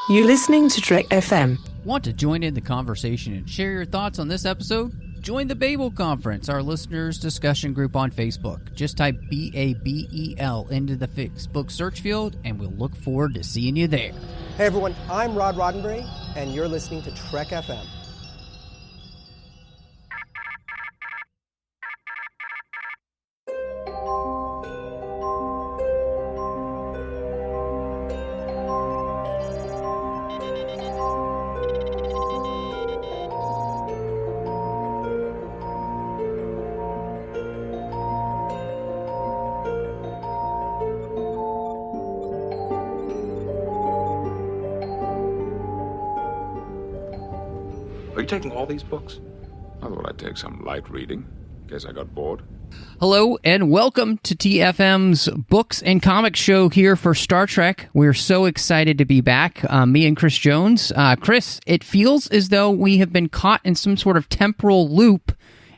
You're listening to Trek FM. Want to join in the conversation and share your thoughts on this episode? Join the Babel Conference, our listeners' discussion group on Facebook. Just type BABEL into the Facebook search field, and we'll look forward to seeing you there. Hey everyone, I'm Rod Roddenberry, and you're listening to Trek FM. Are you taking all these books? I thought I'd take some light reading, in case I got bored. Hello, and welcome to TFM's Books and Comics Show here for Star Trek. We're so excited to be back, me and Chris Jones. Chris, it feels as though we have been caught in some sort of temporal loop,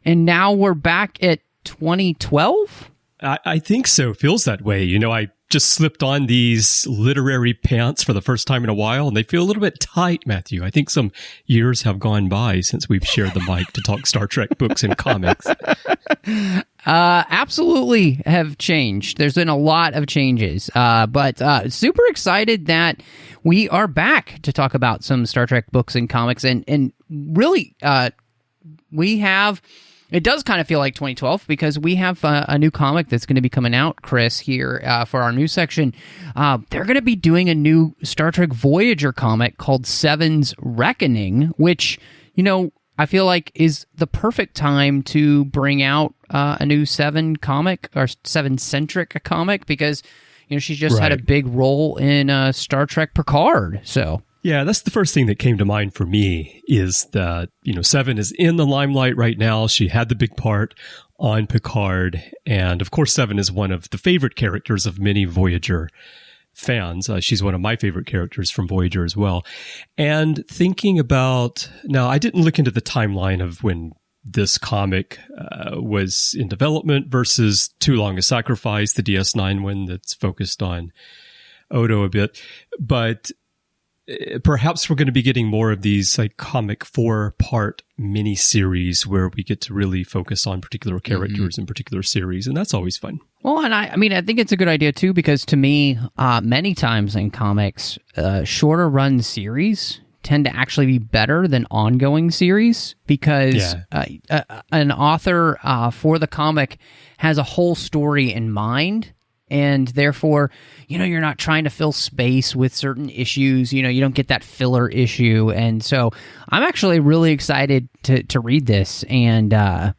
and now we're back at 2012? I think so. Feels that way. You know, I just slipped on these literary pants for the first time in a while, and they feel a little bit tight, Matthew. I think some years have gone by since we've shared the mic to talk Star Trek books and comics. Absolutely have changed. There's been a lot of changes, but super excited that we are back to talk about some Star Trek books and comics, and really, we have... It does kind of feel like 2012 because we have a new comic that's going to be coming out, Chris, here for our news section. They're going to be doing a new Star Trek Voyager comic called Seven's Reckoning, which, you know, I feel like is the perfect time to bring out a new Seven comic or Seven-centric comic because, you know, she's just had a big role in Star Trek Picard, so... Yeah, that's the first thing that came to mind for me is that, you know, Seven is in the limelight right now. She had the big part on Picard. And of course, Seven is one of the favorite characters of many Voyager fans. She's one of my favorite characters from Voyager as well. And thinking about, now I didn't look into the timeline of when this comic was in development versus Too Long a Sacrifice, the DS9 one that's focused on Odo a bit. But perhaps we're going to be getting more of these like comic 4-part mini-series where we get to really focus on particular characters in particular series, and that's always fun. Well, and I mean, I think it's a good idea too because to me, many times in comics, shorter run series tend to actually be better than ongoing series because an author for the comic has a whole story in mind. And therefore, you know, you're not trying to fill space with certain issues. You know, you don't get that filler issue. And so I'm actually really excited to read this. And,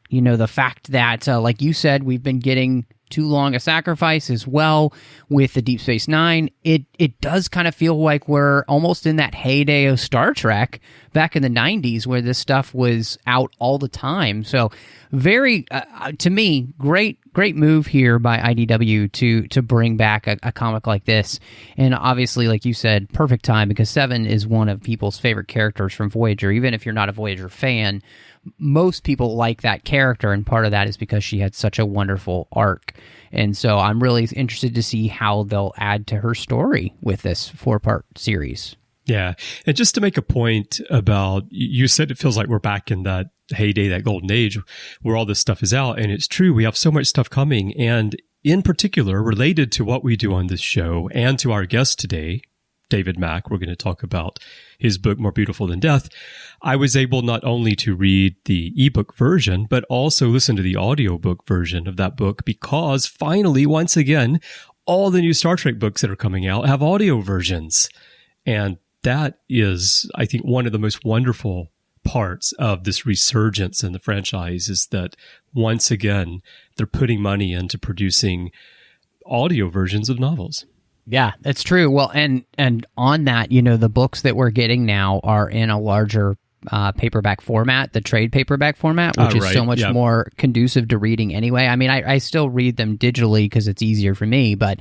you know, the fact that, like you said, we've been getting Too Long a Sacrifice as well with the Deep Space Nine, it does kind of feel like we're almost in that heyday of Star Trek back in the 90s where this stuff was out all the time. So very, to me, great move here by IDW to bring back a comic like this. And obviously, like you said, perfect time because Seven is one of people's favorite characters from Voyager. Even if you're not a Voyager fan, most people like that character, and part of that is because she had such a wonderful arc. And so I'm really interested to see how they'll add to her story with this 4-part series. Yeah. And just to make a point about, you said it feels like we're back in that heyday, that golden age where all this stuff is out. And it's true. We have so much stuff coming. And in particular, related to what we do on this show and to our guest today, David Mack, we're going to talk about his book, More Beautiful Than Death. I was able not only to read the ebook version, but also listen to the audiobook version of that book because finally, once again, all the new Star Trek books that are coming out have audio versions. And that is, I think, one of the most wonderful parts of this resurgence in the franchise is that once again, they're putting money into producing audio versions of novels. Yeah, that's true. Well, and on that, you know, the books that we're getting now are in a larger paperback format, the trade paperback format, which is so much more conducive to reading anyway. I mean, I still read them digitally because it's easier for me, but,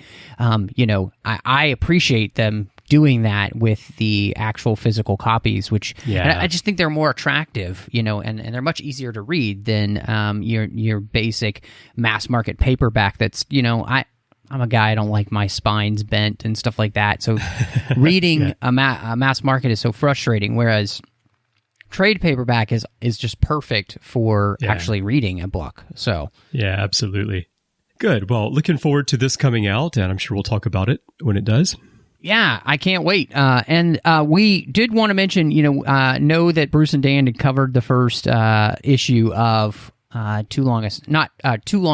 you know, I appreciate them doing that with the actual physical copies, which I just think they're more attractive, you know, and they're much easier to read than your basic mass market paperback that's, you know, I'm a guy, I don't like my spines bent and stuff like that. So reading a mass market is so frustrating, whereas trade paperback is just perfect for actually reading a book. So yeah, absolutely. Good. Well, looking forward to this coming out, and I'm sure we'll talk about it when it does. Yeah, I can't wait. And we did want to mention, know that Bruce and Dan had covered the first issue of Too Long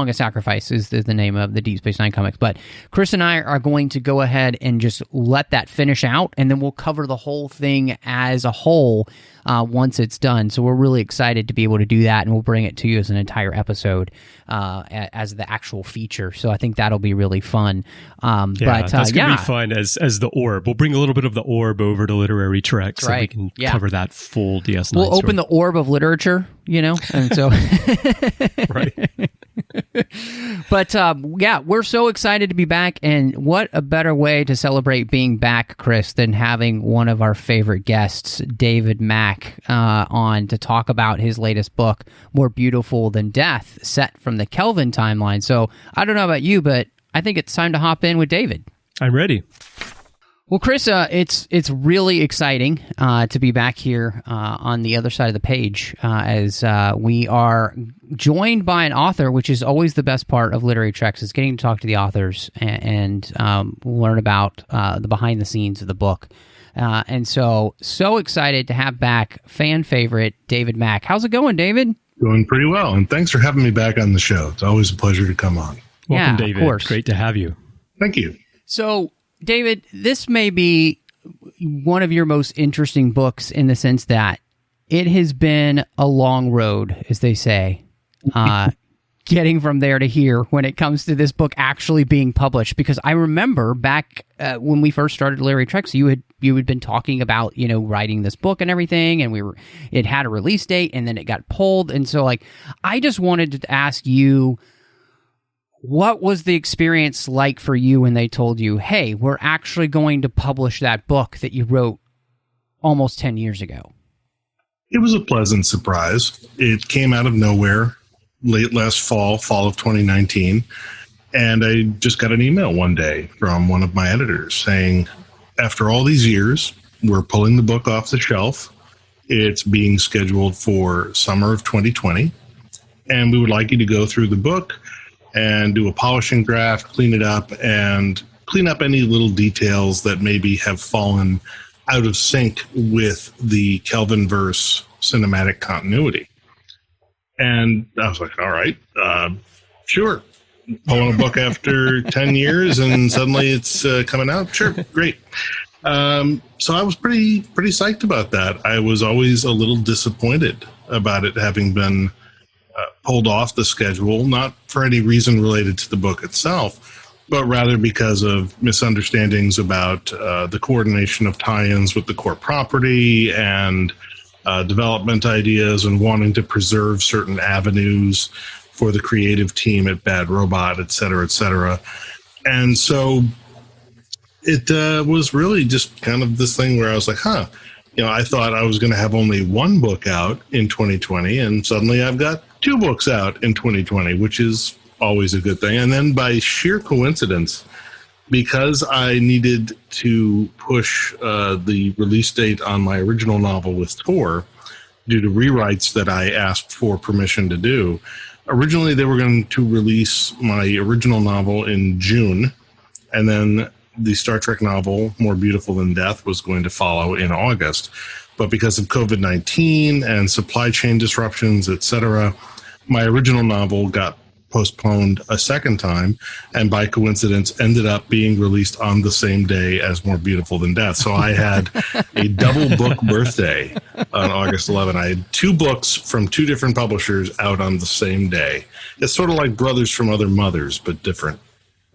a Sacrifice is the name of the Deep Space Nine comics. But Chris and I are going to go ahead and just let that finish out, and then we'll cover the whole thing as a whole once it's done. So we're really excited to be able to do that, and we'll bring it to you as an entire episode as the actual feature. So I think that'll be really fun. That's going to be fun as the orb. We'll bring a little bit of the orb over to Literary Trek so we can cover that full DS9 We'll open the orb of literature, and so... Right. But we're so excited to be back, and what a better way to celebrate being back, Chris, than having one of our favorite guests, David Mack, on to talk about his latest book, More Beautiful Than Death, set from the Kelvin Timeline. So I don't know about you, but I think it's time to hop in with David. I'm ready. Well, Chris, it's really exciting to be back here on the other side of the page as we are joined by an author, which is always the best part of Literary Treks, is getting to talk to the authors and learn about the behind the scenes of the book. And so excited to have back fan favorite David Mack. How's it going, David? Going pretty well, and thanks for having me back on the show. It's always a pleasure to come on. Welcome, David. Of course. Great to have you. Thank you. So, David, this may be one of your most interesting books in the sense that it has been a long road, as they say, getting from there to here when it comes to this book actually being published. Because I remember back when we first started Larry Trek, so you had been talking about writing this book and everything, and it had a release date, and then it got pulled, and so I just wanted to ask you, what was the experience like for you when they told you, hey, we're actually going to publish that book that you wrote almost 10 years ago? It was a pleasant surprise. It came out of nowhere late last fall of 2019. And I just got an email one day from one of my editors saying, after all these years, we're pulling the book off the shelf. It's being scheduled for summer of 2020. And we would like you to go through the book and do a polishing draft, clean it up, and clean up any little details that maybe have fallen out of sync with the Kelvinverse cinematic continuity. And I was like, all right, sure. Pulling a book after 10 years and suddenly it's coming out? Sure, great. So I was pretty psyched about that. I was always a little disappointed about it having been pulled off the schedule, not for any reason related to the book itself, but rather because of misunderstandings about the coordination of tie-ins with the core property and development ideas and wanting to preserve certain avenues for the creative team at Bad Robot, et cetera, et cetera. And so it was really just kind of this thing where I was like, I thought I was going to have only one book out in 2020, and suddenly I've got 2 books out in 2020, which is always a good thing. And then by sheer coincidence, because I needed to push the release date on my original novel with Tor due to rewrites that I asked for permission to do, originally they were going to release my original novel in June, and then the Star Trek novel, More Beautiful Than Death, was going to follow in August. But because of COVID-19 and supply chain disruptions, etc., my original novel got postponed a second time, and by coincidence ended up being released on the same day as More Beautiful Than Death. So I had a double book birthday on August 11. I had 2 books from 2 different publishers out on the same day. It's sort of like brothers from other mothers, but different.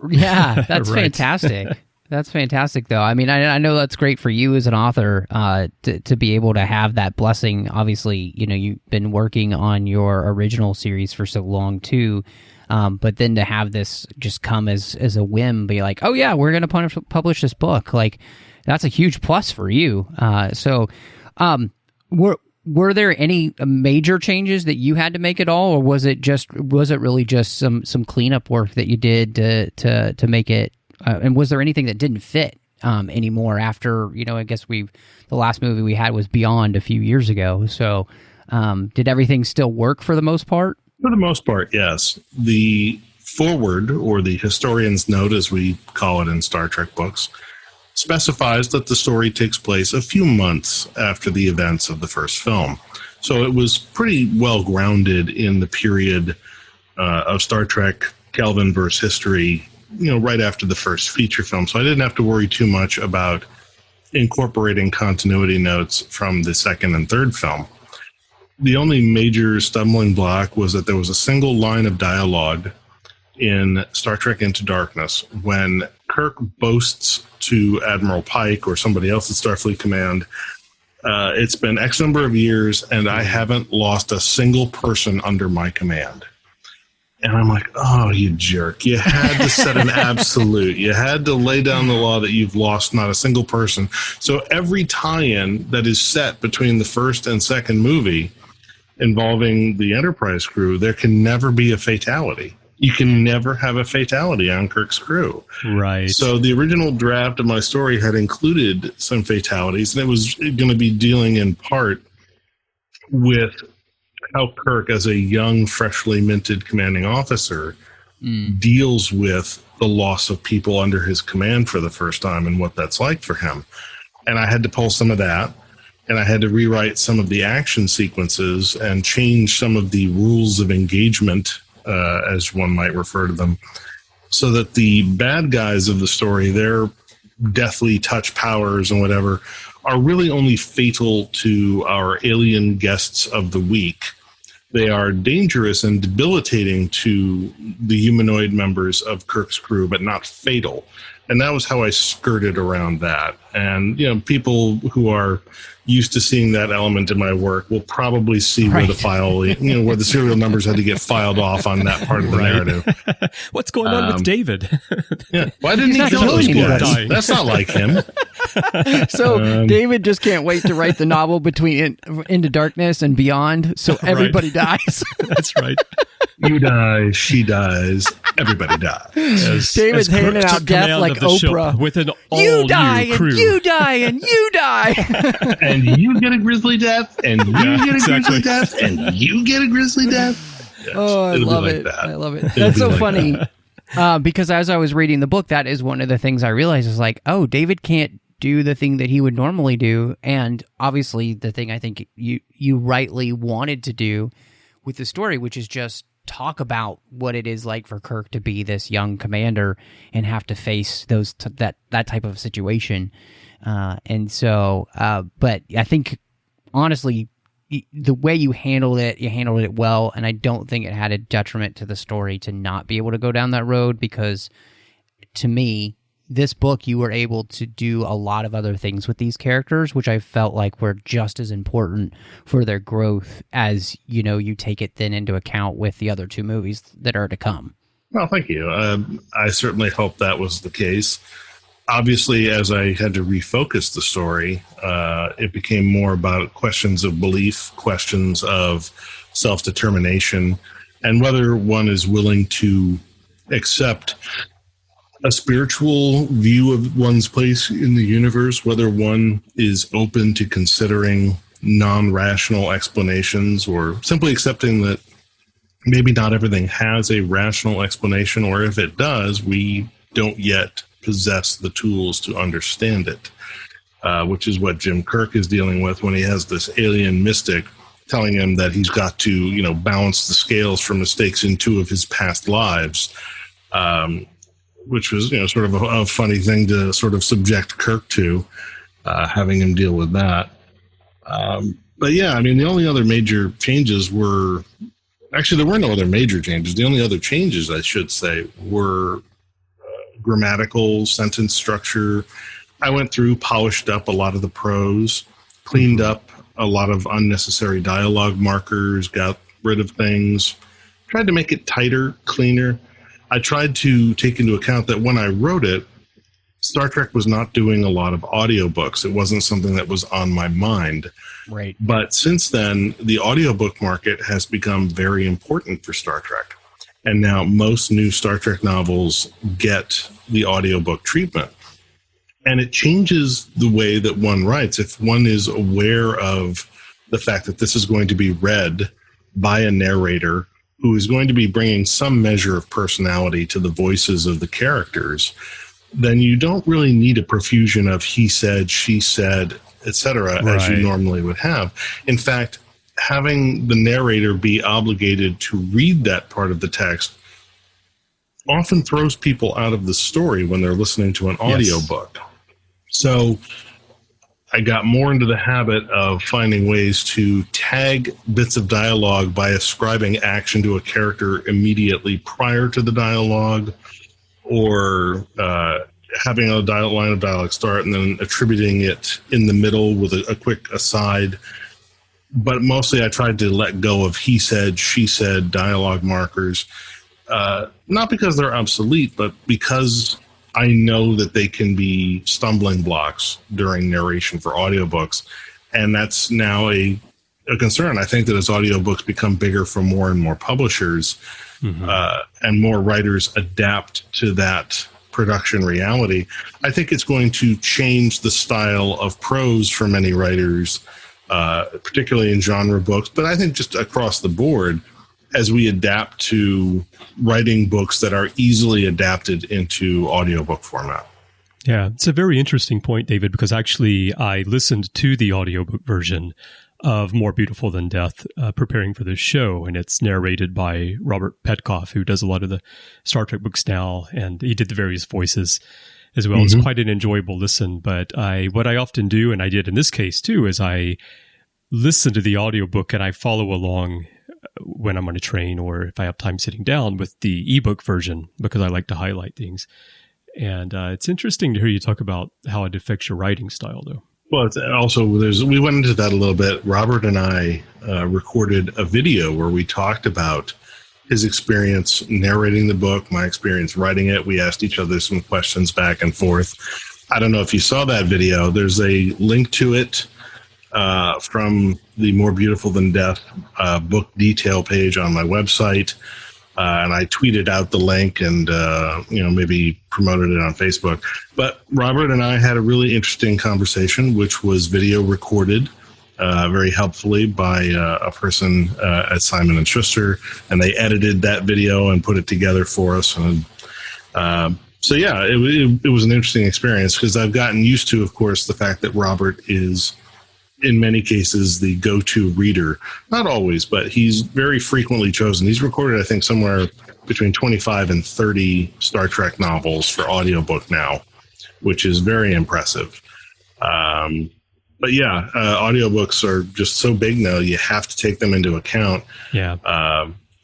Yeah, that's Right. fantastic. That's fantastic, though. I mean, I know that's great for you as an author to be able to have that blessing. Obviously, you've been working on your original series for so long, too. But then to have this just come as a whim, be like, oh, yeah, we're going to publish this book. That's a huge plus for you. were there any major changes that you had to make at all, or was it really just some cleanup work that you did to make it? And was there anything that didn't fit anymore after, I guess the last movie we had was Beyond a few years ago. So did everything still work for the most part? For the most part, yes. The foreword, or the historian's note, as we call it in Star Trek books, specifies that the story takes place a few months after the events of the first film. So it was pretty well grounded in the period of Star Trek, Kelvin versus history, right after the first feature film. So I didn't have to worry too much about incorporating continuity notes from the second and third film. The only major stumbling block was that there was a single line of dialogue in Star Trek Into Darkness when Kirk boasts to Admiral Pike or somebody else at Starfleet Command, it's been X number of years and I haven't lost a single person under my command. And I'm like, oh, you jerk. You had to set an absolute. You had to lay down the law that you've lost not a single person. So every tie-in that is set between the first and second movie involving the Enterprise crew, there can never be a fatality. You can never have a fatality on Kirk's crew. Right. So the original draft of my story had included some fatalities, and it was going to be dealing in part with how Kirk, as a young, freshly minted commanding officer, deals with the loss of people under his command for the first time and what that's like for him. And I had to pull some of that, and I had to rewrite some of the action sequences and change some of the rules of engagement, as one might refer to them, so that the bad guys of the story, their deathly touch powers and whatever, are really only fatal to our alien guests of the week. They are dangerous and debilitating to the humanoid members of Kirk's crew, but not fatal. And that was how I skirted around that. And, people who are used to seeing that element in my work will probably see where the file, where the serial numbers had to get filed off on that part of the narrative. What's going on with David? Yeah. Why didn't he kill those guys? That's not like him. So David just can't wait to write the novel between Into Darkness and Beyond, so everybody dies. That's right. You die, she dies, everybody dies. David's handing out death like Oprah. With an you die, all-new crew. and you die, and you die. And you get a grisly death, and you get a grisly death, and you get a grisly death. Yes, I love it. I love it. That's so funny. Because as I was reading the book, that is one of the things I realized is like, oh, David can't do the thing that he would normally do. And obviously the thing I think you rightly wanted to do with the story, which is just talk about what it is like for Kirk to be this young commander and have to face that type of situation. And so, but I think honestly, the way you handled it well, and I don't think it had a detriment to the story to not be able to go down that road, because to me, this book, you were able to do a lot of other things with these characters, which I felt like were just as important for their growth as, you take it then into account with the other two movies that are to come. Well, thank you. I certainly hope that was the case. Obviously, as I had to refocus the story, it became more about questions of belief, questions of self-determination, and whether one is willing to accept a spiritual view of one's place in the universe, whether one is open to considering non-rational explanations or simply accepting that maybe not everything has a rational explanation, or if it does, we don't yet possess the tools to understand it, which is what Jim Kirk is dealing with when he has this alien mystic telling him that he's got to, balance the scales for mistakes in two of his past lives, which was, sort of a funny thing to sort of subject Kirk to, having him deal with that. But yeah, I mean, the only other major changes were, actually, there were no other major changes. The only other changes, I should say, were grammatical, sentence structure. I went through, polished up a lot of the prose, cleaned up a lot of unnecessary dialogue markers, got rid of things, tried to make it tighter, cleaner. I tried to take into account that when I wrote it, Star Trek was not doing a lot of audiobooks. It wasn't something that was on my mind. Right. But since then, the audiobook market has become very important for Star Trek. And now most new Star Trek novels get the audiobook treatment. And it changes the way that one writes. If one is aware of the fact that this is going to be read by a narrator who is going to be bringing some measure of personality to the voices of the characters, then you don't really need a profusion of he said, she said, etc., as you normally would have. In fact, having the narrator be obligated to read that part of the text often throws people out of the story when they're listening to an audiobook. So I got more into the habit of finding ways to tag bits of dialogue by ascribing action to a character immediately prior to the dialogue, or having a line of dialogue start and then attributing it in the middle with a quick aside. But mostly I tried to let go of he said, she said dialogue markers, not because they're obsolete, but because I know that they can be stumbling blocks during narration for audiobooks. And that's now a concern. I think that as audiobooks become bigger for more and more publishers, and more writers adapt to that production reality, I think it's going to change the style of prose for many writers, particularly in genre books, but I think just across the board as we adapt to writing books that are easily adapted into audiobook format. Yeah, it's a very interesting point, David, because actually I listened to the audiobook version of More Beautiful Than Death, preparing for this show, and it's narrated by Robert Petkoff, who does a lot of the Star Trek books now, and he did the various voices as well. It's quite an enjoyable listen, but what I often do, and I did in this case too, is I listen to the audiobook and I follow along when I'm on a train or if I have time sitting down with the ebook version, because I like to highlight things. And it's interesting to hear you talk about how it affects your writing style, though. Well, it's also, we went into that a little bit. Robert and I recorded a video where we talked about his experience narrating the book, my experience writing it. We asked each other some questions back and forth. I don't know if you saw that video. There's a link to it from the More Beautiful Than Death book detail page on my website. And I tweeted out the link and, maybe promoted it on Facebook. But Robert and I had a really interesting conversation, which was video recorded very helpfully by a person at Simon & Schuster. And they edited that video and put it together for us. And it was an interesting experience because I've gotten used to, of course, the fact that Robert is, in many cases, the go-to reader. Not always, but he's very frequently chosen. He's recorded, I think, somewhere between 25 and 30 Star Trek novels for audiobook now, which is very impressive. Audiobooks are just so big now, you have to take them into account. Yeah.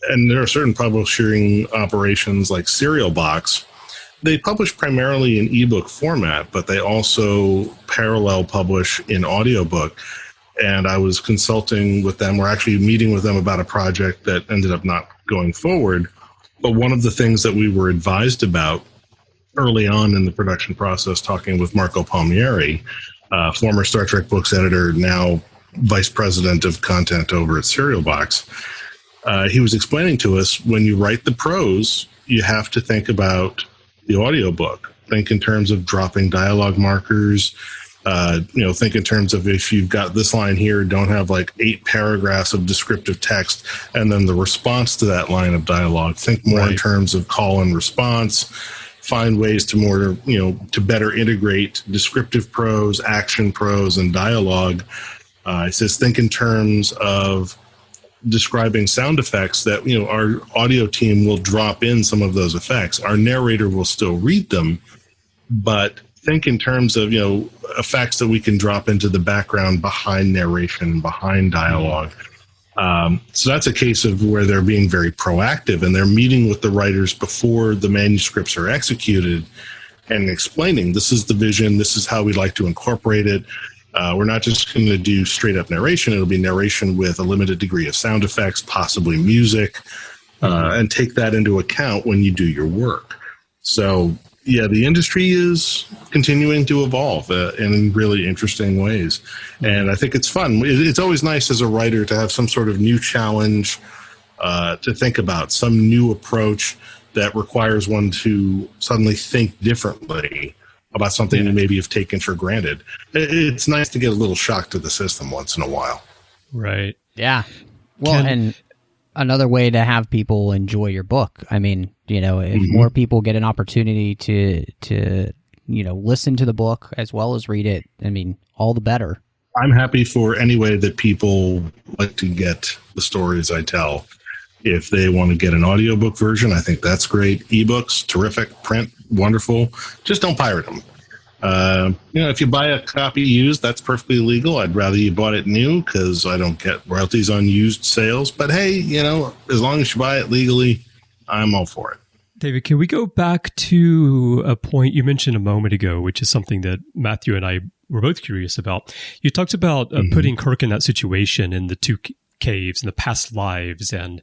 And there are certain publishing operations like Serial Box. They publish primarily in ebook format, but they also parallel publish in audiobook. And I was consulting with them, or actually meeting with them about a project that ended up not going forward. But one of the things that we were advised about early on in the production process, talking with Marco Palmieri, former Star Trek books editor, now vice president of content over at Serial Box, he was explaining to us, when you write the prose, you have to think about the audiobook. Think in terms of dropping dialogue markers. Think in terms of, if you've got this line here, don't have like 8 paragraphs of descriptive text and then the response to that line of dialogue. Think more in terms of call and response. Find ways to better integrate descriptive prose, action prose, and dialogue. It says think in terms of describing sound effects that, our audio team will drop in some of those effects. Our narrator will still read them, but think in terms of, effects that we can drop into the background behind narration, behind dialogue. So that's a case of where they're being very proactive and they're meeting with the writers before the manuscripts are executed and explaining, this is the vision, this is how we'd like to incorporate it. We're not just going to do straight up narration. It'll be narration with a limited degree of sound effects, possibly music, and take that into account when you do your work. So Yeah, the industry is continuing to evolve in really interesting ways. And I think it's fun. It's always nice as a writer to have some sort of new challenge to think about, some new approach that requires one to suddenly think differently about something you maybe have taken for granted. It's nice to get a little shock to the system once in a while. Right. Yeah. Well, and another way to have people enjoy your book. I mean, if more people get an opportunity to listen to the book as well as read it, I mean, all the better. I'm happy for any way that people like to get the stories I tell. If they want to get an audiobook version, I think that's great. Ebooks, terrific. Print, wonderful. Just don't pirate them. If you buy a copy used, that's perfectly legal. I'd rather you bought it new because I don't get royalties on used sales. But hey, as long as you buy it legally, I'm all for it. David, can we go back to a point you mentioned a moment ago, which is something that Matthew and I were both curious about? You talked about putting Kirk in that situation in the two caves and the past lives and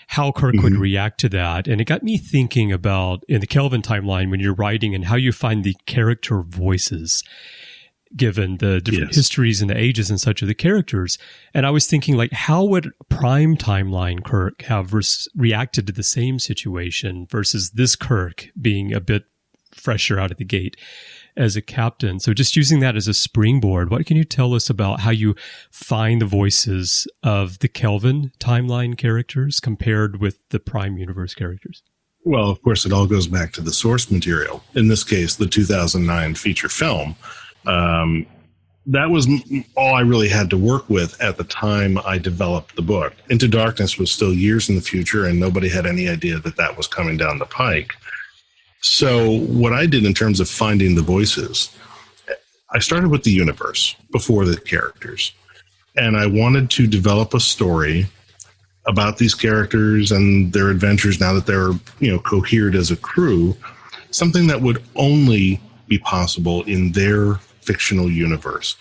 how Kirk would react to that. And it got me thinking about in the Kelvin timeline when you're writing and how you find the character voices given the different histories and the ages and such of the characters. And I was thinking, how would prime timeline Kirk have reacted to the same situation versus this Kirk being a bit fresher out of the gate as a captain? So just using that as a springboard, what can you tell us about how you find the voices of the Kelvin timeline characters compared with the Prime Universe characters? Well, of course, it all goes back to the source material. In this case, the 2009 feature film. That was all I really had to work with at the time I developed the book. Into Darkness was still years in the future, and nobody had any idea that was coming down the pike. So what I did in terms of finding the voices, I started with the universe before the characters. And I wanted to develop a story about these characters and their adventures now that they're, cohered as a crew, something that would only be possible in their fictional universe.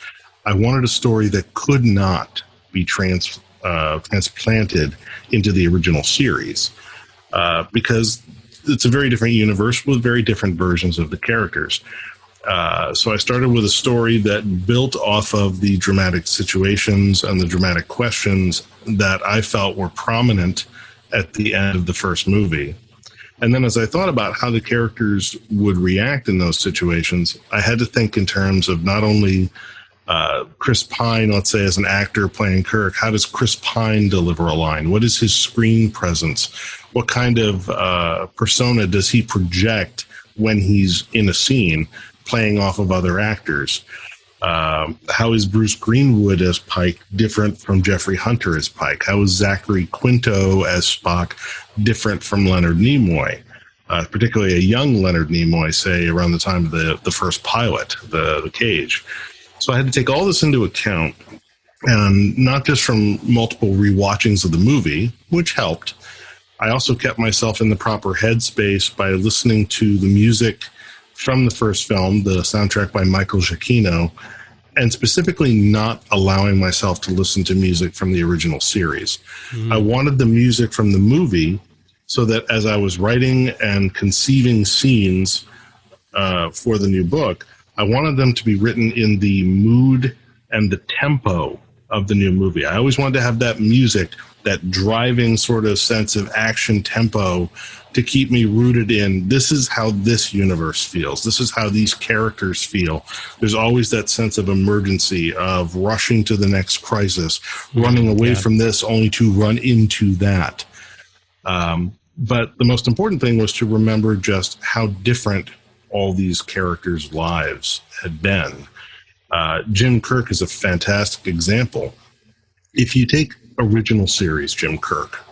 I wanted a story that could not be transplanted into the original series because it's a very different universe with very different versions of the characters. So I started with a story that built off of the dramatic situations and the dramatic questions that I felt were prominent at the end of the first movie. And then as I thought about how the characters would react in those situations, I had to think in terms of not only Chris Pine, let's say, as an actor playing Kirk. How does Chris Pine deliver a line? What is his screen presence? What kind of persona does he project when he's in a scene playing off of other actors? How is Bruce Greenwood as Pike different from Jeffrey Hunter as Pike? How is Zachary Quinto as Spock different from Leonard Nimoy? Particularly a young Leonard Nimoy, say, around the time of the first pilot, the Cage. So I had to take all this into account, and not just from multiple rewatchings of the movie, which helped. I also kept myself in the proper headspace by listening to the music from the first film, the soundtrack by Michael Giacchino, and specifically not allowing myself to listen to music from the original series. I wanted the music from the movie so that as I was writing and conceiving scenes for the new book, I wanted them to be written in the mood and the tempo of the new movie. I always wanted to have that music, that driving sort of sense of action tempo to keep me rooted in, this is how this universe feels. This is how these characters feel. There's always that sense of emergency, of rushing to the next crisis, running away from this only to run into that. But the most important thing was to remember just how different all these characters' lives had been. Jim Kirk is a fantastic example. If you take original series Jim Kirk,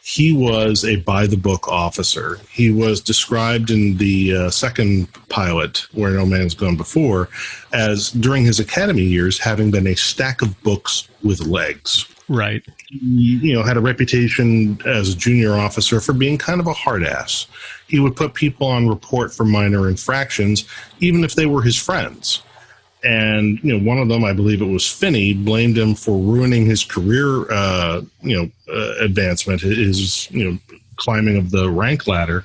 he was a by-the-book officer. He was described in the second pilot, Where No Man's Gone Before, as, during his academy years, having been a stack of books with legs. Right. He, had a reputation as a junior officer for being kind of a hard ass. He would put people on report for minor infractions, even if they were his friends. And, one of them, I believe it was Finney, blamed him for ruining his career, advancement, his, climbing of the rank ladder,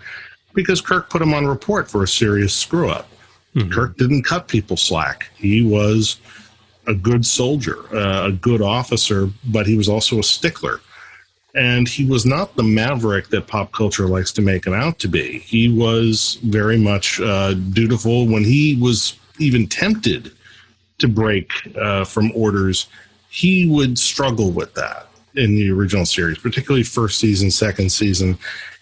because Kirk put him on report for a serious screw-up. Mm-hmm. Kirk didn't cut people slack. He was a good soldier, a good officer, but he was also a stickler. And he was not the maverick that pop culture likes to make him out to be. He was very much dutiful. When he was even tempted to break from orders, he would struggle with that in the original series, particularly first season, second season.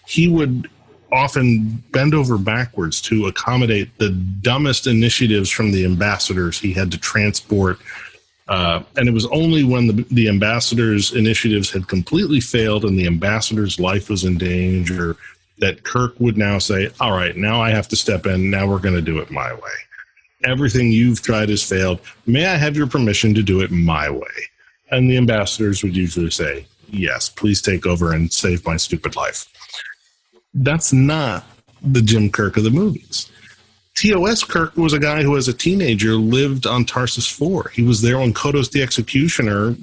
He would often bend over backwards to accommodate the dumbest initiatives from the ambassadors he had to transport. And it was only when the ambassadors' initiatives had completely failed and the ambassador's life was in danger that Kirk would now say, all right, now I have to step in. Now we're going to do it my way. Everything you've tried has failed. May I have your permission to do it my way? And the ambassadors would usually say, yes, please take over and save my stupid life. That's not the Jim Kirk of the movies. TOS Kirk was a guy who, as a teenager, lived on Tarsus 4. He was there when Kodos the Executioner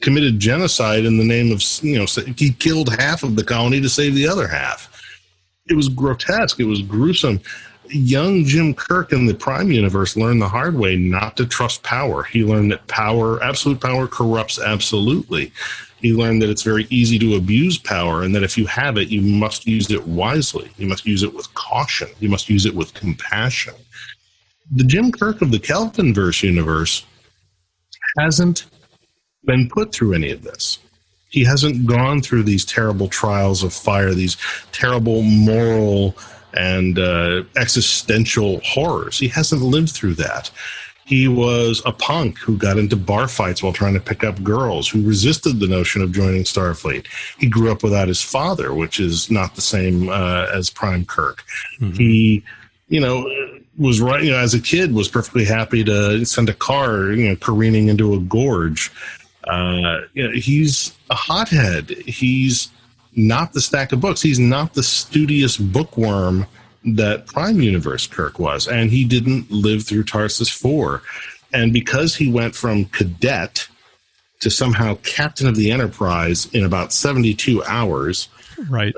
committed genocide in the name of, he killed half of the colony to save the other half. It was grotesque. It was gruesome. Young Jim Kirk in the Prime universe learned the hard way not to trust power. He learned that absolute power corrupts absolutely. He learned that it's very easy to abuse power and that if you have it, you must use it wisely. You must use it with caution. You must use it with compassion. The Jim Kirk of the Kelvinverse universe hasn't been put through any of this. He hasn't gone through these terrible trials of fire, these terrible moral and existential horrors. He hasn't lived through that. He was a punk who got into bar fights while trying to pick up girls, who resisted the notion of joining Starfleet. He grew up without his father, which is not the same as Prime Kirk. Mm-hmm. He, was right, as a kid, was perfectly happy to send a car, careening into a gorge. He's a hothead. He's not the stack of books. He's not the studious bookworm that Prime Universe Kirk was, and he didn't live through Tarsus 4. And because he went from cadet to somehow captain of the Enterprise in about 72 hours, right?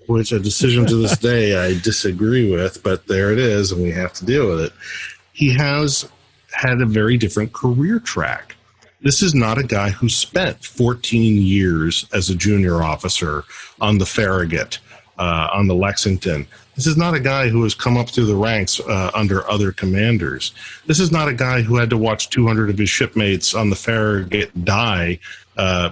Which a decision to this day I disagree with, but there it is, and we have to deal with it. He has had a very different career track. This is not a guy who spent 14 years as a junior officer on the Farragut, on the Lexington. This is not a guy who has come up through the ranks under other commanders. This is not a guy who had to watch 200 of his shipmates on the Farragut die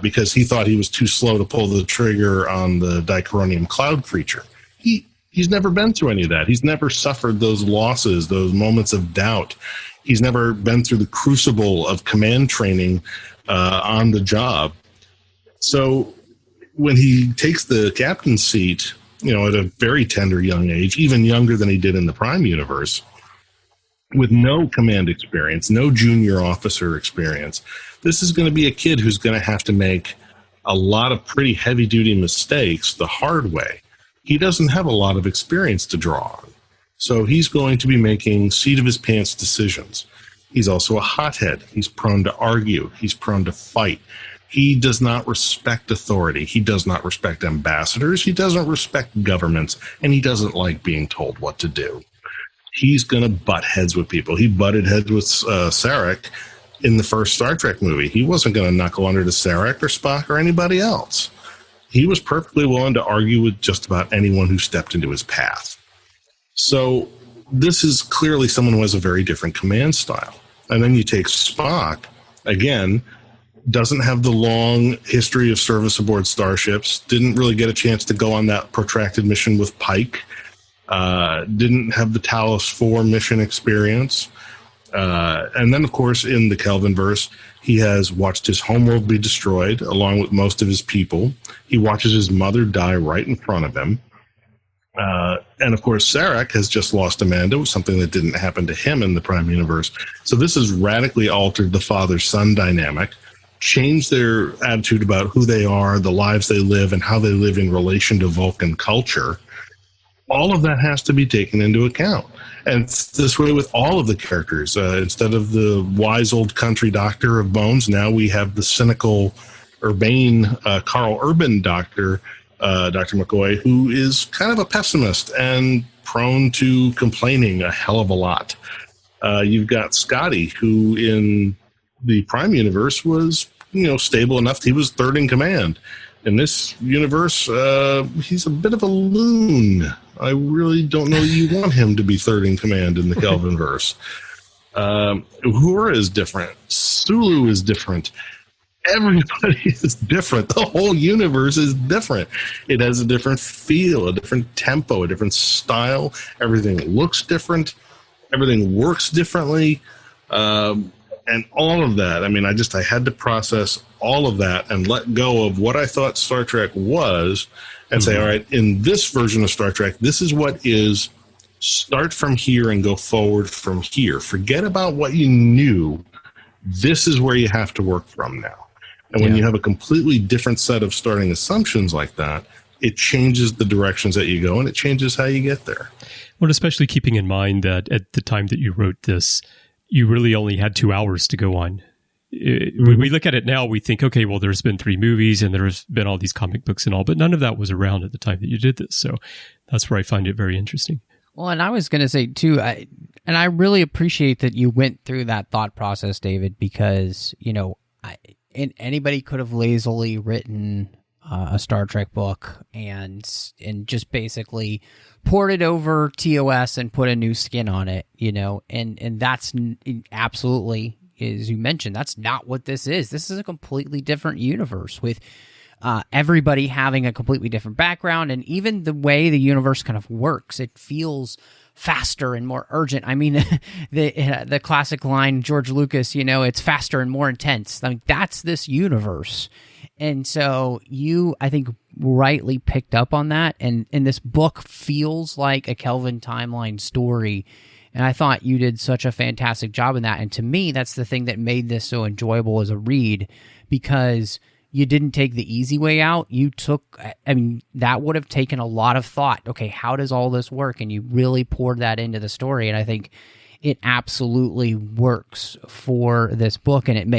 because he thought he was too slow to pull the trigger on the dichronium cloud creature. He's never been through any of that. He's never suffered those losses, those moments of doubt. He's never been through the crucible of command training on the job. So when he takes the captain's seat, at a very tender young age, even younger than he did in the Prime universe, with no command experience, no junior officer experience, this is going to be a kid who's going to have to make a lot of pretty heavy-duty mistakes the hard way. He doesn't have a lot of experience to draw on. So he's going to be making seat-of-his-pants decisions. He's also a hothead. He's prone to argue. He's prone to fight. He does not respect authority. He does not respect ambassadors. He doesn't respect governments. And he doesn't like being told what to do. He's going to butt heads with people. He butted heads with Sarek in the first Star Trek movie. He wasn't going to knuckle under to Sarek or Spock or anybody else. He was perfectly willing to argue with just about anyone who stepped into his path. So this is clearly someone who has a very different command style. And then you take Spock, again, doesn't have the long history of service aboard starships, didn't really get a chance to go on that protracted mission with Pike, didn't have the Talos 4 mission experience. And then, of course, in the Kelvinverse, he has watched his homeworld be destroyed, along with most of his people. He watches his mother die right in front of him. And, of course, Sarek has just lost Amanda, something that didn't happen to him in the Prime Universe. So this has radically altered the father-son dynamic, changed their attitude about who they are, the lives they live, and how they live in relation to Vulcan culture. All of that has to be taken into account. And it's this way with all of the characters. Instead of the wise old country doctor of Bones, now we have the cynical, urbane Carl Urban doctor Dr. McCoy, who is kind of a pessimist and prone to complaining a hell of a lot. You've got Scotty, who in the Prime universe was, stable enough. He was third in command. In this universe, he's a bit of a loon. I really don't know you want him to be third in command in the Kelvin verse. Uhura is different. Sulu is different. Everybody is different. The whole universe is different. It has a different feel, a different tempo, a different style. Everything looks different. Everything works differently. And all of that. I mean, I had to process all of that and let go of what I thought Star Trek was and say, all right, in this version of Star Trek, this is what is. Start from here and go forward from here. Forget about what you knew. This is where you have to work from now. And when you have a completely different set of starting assumptions like that, it changes the directions that you go and it changes how you get there. Well, especially keeping in mind that at the time that you wrote this, you really only had 2 hours to go on. When we look at it now, we think, okay, well, there's been 3 movies and there's been all these comic books and all, but none of that was around at the time that you did this. So that's where I find it very interesting. Well, and I was going to say, too, I really appreciate that you went through that thought process, David, because, anybody could have lazily written a Star Trek book and just basically poured it over TOS and put a new skin on it, and that's absolutely, as you mentioned, that's not what this is. This is a completely different universe with everybody having a completely different background, and even the way the universe kind of works, it feels faster and more urgent. I mean, the classic line, George Lucas, it's faster and more intense. I mean, that's this universe. And so you, I think, rightly picked up on that, and this book feels like a Kelvin Timeline story, and I thought you did such a fantastic job in that. And to me, that's the thing that made this so enjoyable as a read, because you didn't take the easy way out. You took, that would have taken a lot of thought. Okay, how does all this work? And you really poured that into the story. And I think it absolutely works for this book. And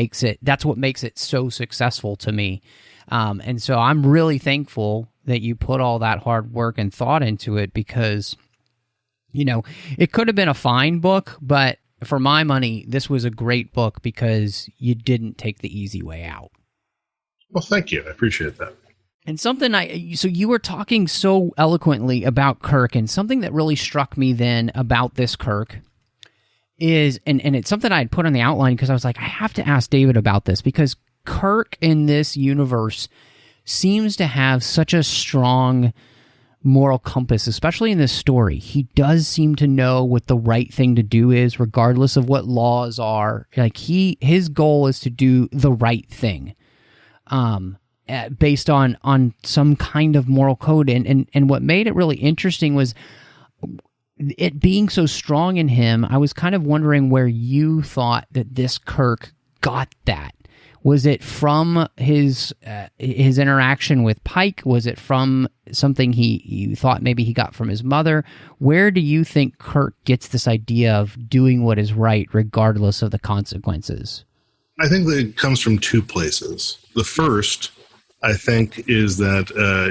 that's what makes it so successful to me. And so I'm really thankful that you put all that hard work and thought into it, because, it could have been a fine book, but for my money, this was a great book because you didn't take the easy way out. Well, thank you. I appreciate that. And something so you were talking so eloquently about Kirk, and something that really struck me then about this Kirk is, and it's something I had put on the outline because I was like, I have to ask David about this, because Kirk in this universe seems to have such a strong moral compass, especially in this story. He does seem to know what the right thing to do is, regardless of what laws are. Like his goal is to do the right thing. Based on some kind of moral code. And what made it really interesting was it being so strong in him. I was kind of wondering where you thought that this Kirk got that. Was it from his interaction with Pike? Was it from something you thought maybe he got from his mother? Where do you think Kirk gets this idea of doing what is right regardless of the consequences? I think that it comes from 2 places. The first, I think, is that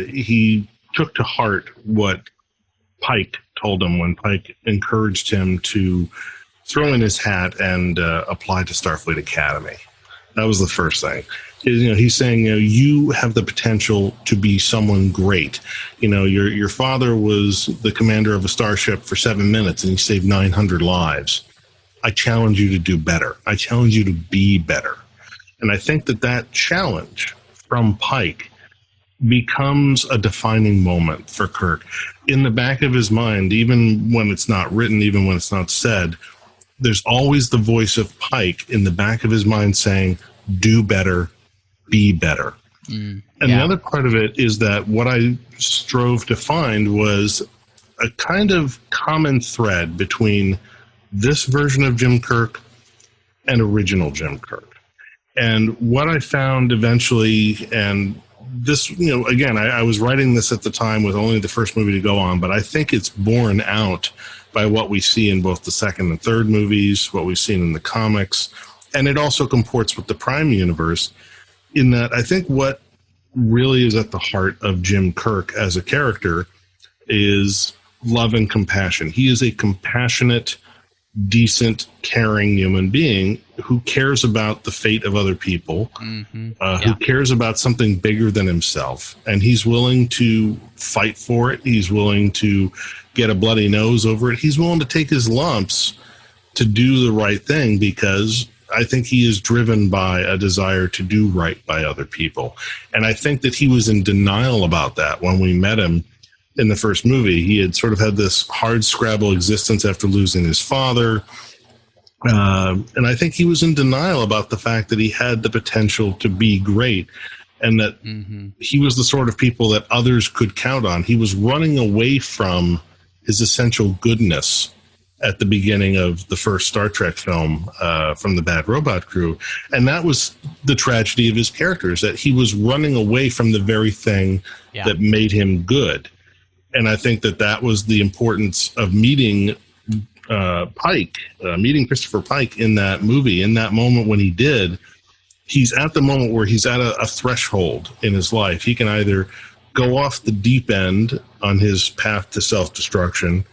he took to heart what Pike told him when Pike encouraged him to throw in his hat and apply to Starfleet Academy. That was the first thing. He's saying, you have the potential to be someone great. Your father was the commander of a starship for 7 minutes and he saved 900 lives. I challenge you to do better. I challenge you to be better. And I think that challenge from Pike becomes a defining moment for Kirk. In the back of his mind, even when it's not written, even when it's not said, there's always the voice of Pike in the back of his mind saying, do better, be better. And the other part of it is that what I strove to find was a kind of common thread between this version of Jim Kirk and original Jim Kirk. And what I found eventually, and this, again, I was writing this at the time with only the first movie to go on, but I think it's borne out by what we see in both the second and third movies, what we've seen in the comics, and it also comports with the Prime universe, in that I think what really is at the heart of Jim Kirk as a character is love and compassion. He is a compassionate, decent, caring human being who cares about the fate of other people, who cares about something bigger than himself. And he's willing to fight for it. He's willing to get a bloody nose over it. He's willing to take his lumps to do the right thing, because I think he is driven by a desire to do right by other people. And I think that he was in denial about that when we met him in the first movie. He had sort of had this hard scrabble existence after losing his father. And I think he was in denial about the fact that he had the potential to be great, and that he was the sort of people that others could count on. He was running away from his essential goodness at the beginning of the first Star Trek film, from the Bad Robot Crew. And that was the tragedy of his characters, that he was running away from the very thing that made him good. And I think that that was the importance of meeting meeting Christopher Pike in that movie. In that moment when he did, he's at the moment where he's at a threshold in his life. He can either go off the deep end on his path to self-destruction,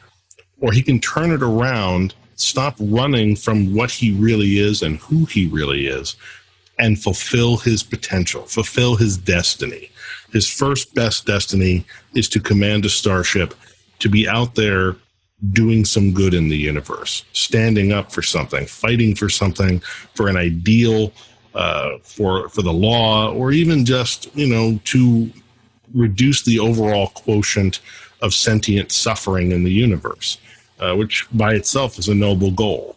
or he can turn it around, stop running from what he really is and who he really is, and fulfill his potential, fulfill his destiny. His first best destiny is to command a starship, to be out there doing some good in the universe, standing up for something, fighting for something, for an ideal, for the law, or even just, to reduce the overall quotient of sentient suffering in the universe, which by itself is a noble goal.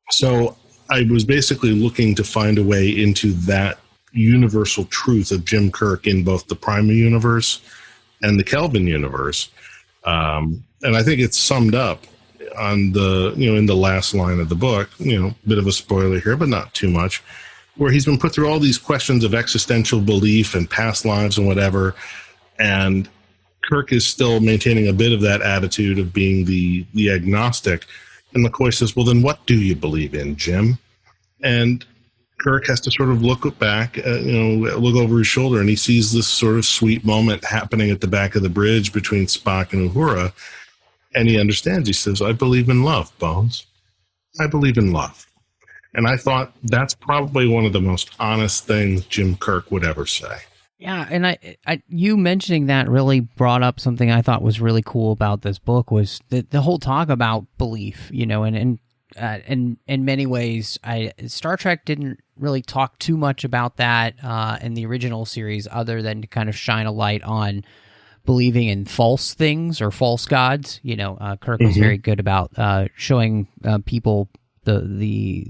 So I was basically looking to find a way into that universal truth of Jim Kirk in both the Prima universe and the Kelvin universe. And I think it's summed up on in the last line of the book, bit of a spoiler here, but not too much, where he's been put through all these questions of existential belief and past lives and whatever. And Kirk is still maintaining a bit of that attitude of being the agnostic. And McCoy says, well, then what do you believe in, Jim? And Kirk has to sort of look back, look over his shoulder, and he sees this sort of sweet moment happening at the back of the bridge between Spock and Uhura. And he understands. He says, I believe in love, Bones. I believe in love. And I thought that's probably one of the most honest things Jim Kirk would ever say. Yeah, and I you mentioning that really brought up something I thought was really cool about this book, was the whole talk about belief, and in many ways, Star Trek didn't really talk too much about that in the original series, other than to kind of shine a light on believing in false things or false gods. Kirk was very good about showing people the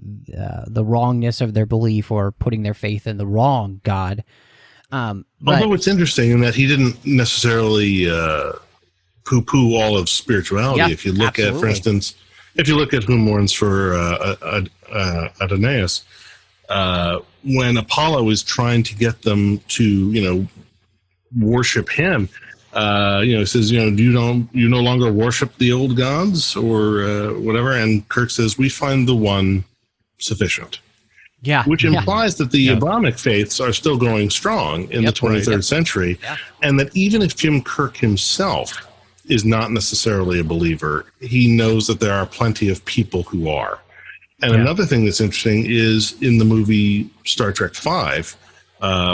wrongness of their belief, or putting their faith in the wrong god. Although it's interesting in that he didn't necessarily poo-poo all of spirituality. Yeah, if you look absolutely. at, for instance, Who Mourns for Adonais, when Apollo is trying to get them to, worship him, he says, do you no longer worship the old gods or whatever? And Kirk says, we find the one sufficient. Yeah, which implies that the Abrahamic faiths are still going strong in the 23rd century, and that even if Jim Kirk himself is not necessarily a believer, he knows that there are plenty of people who are. And another thing that's interesting is in the movie Star Trek V,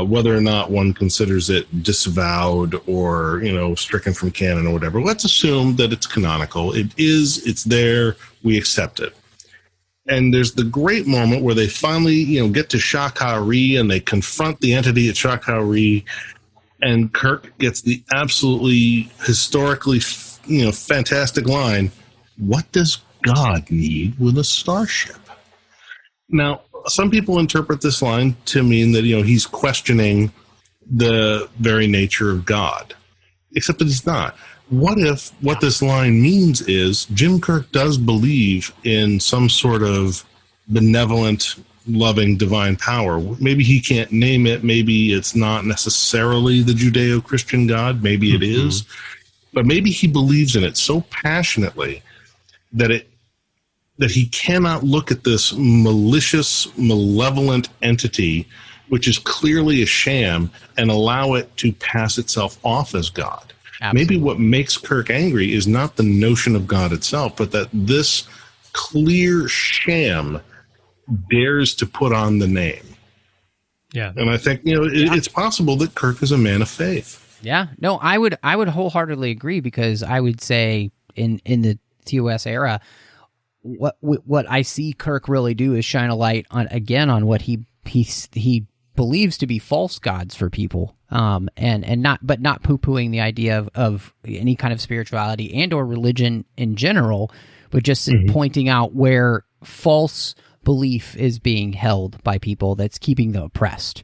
whether or not one considers it disavowed or, stricken from canon or whatever, let's assume that it's canonical. It is, it's there, we accept it. And there's the great moment where they finally, get to Shaka-Ree and they confront the entity at Shaka-Ree, and Kirk gets the absolutely historically, fantastic line, what does God need with a starship? Now, some people interpret this line to mean that, he's questioning the very nature of God, except that he's not. What if what this line means is Jim Kirk does believe in some sort of benevolent, loving, divine power? Maybe he can't name it. Maybe it's not necessarily the Judeo-Christian God. Maybe it is. But maybe he believes in it so passionately that he cannot look at this malicious, malevolent entity which is clearly a sham, and allow it to pass itself off as God. Absolutely. Maybe what makes Kirk angry is not the notion of God itself, but that this clear sham dares to put on the name. Yeah. And I think, it's possible that Kirk is a man of faith. Yeah. No, I would wholeheartedly agree, because I would say in the TOS era, what I see Kirk really do is shine a light on what he believes to be false gods for people, and not poo-pooing the idea of any kind of spirituality and or religion in general, but just pointing out where false belief is being held by people that's keeping them oppressed.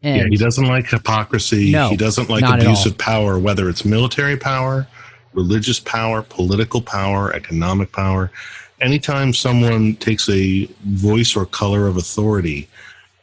And he doesn't like hypocrisy. No, he doesn't like abuse of power, whether it's military power, religious power, political power, economic power. Anytime someone takes a voice or color of authority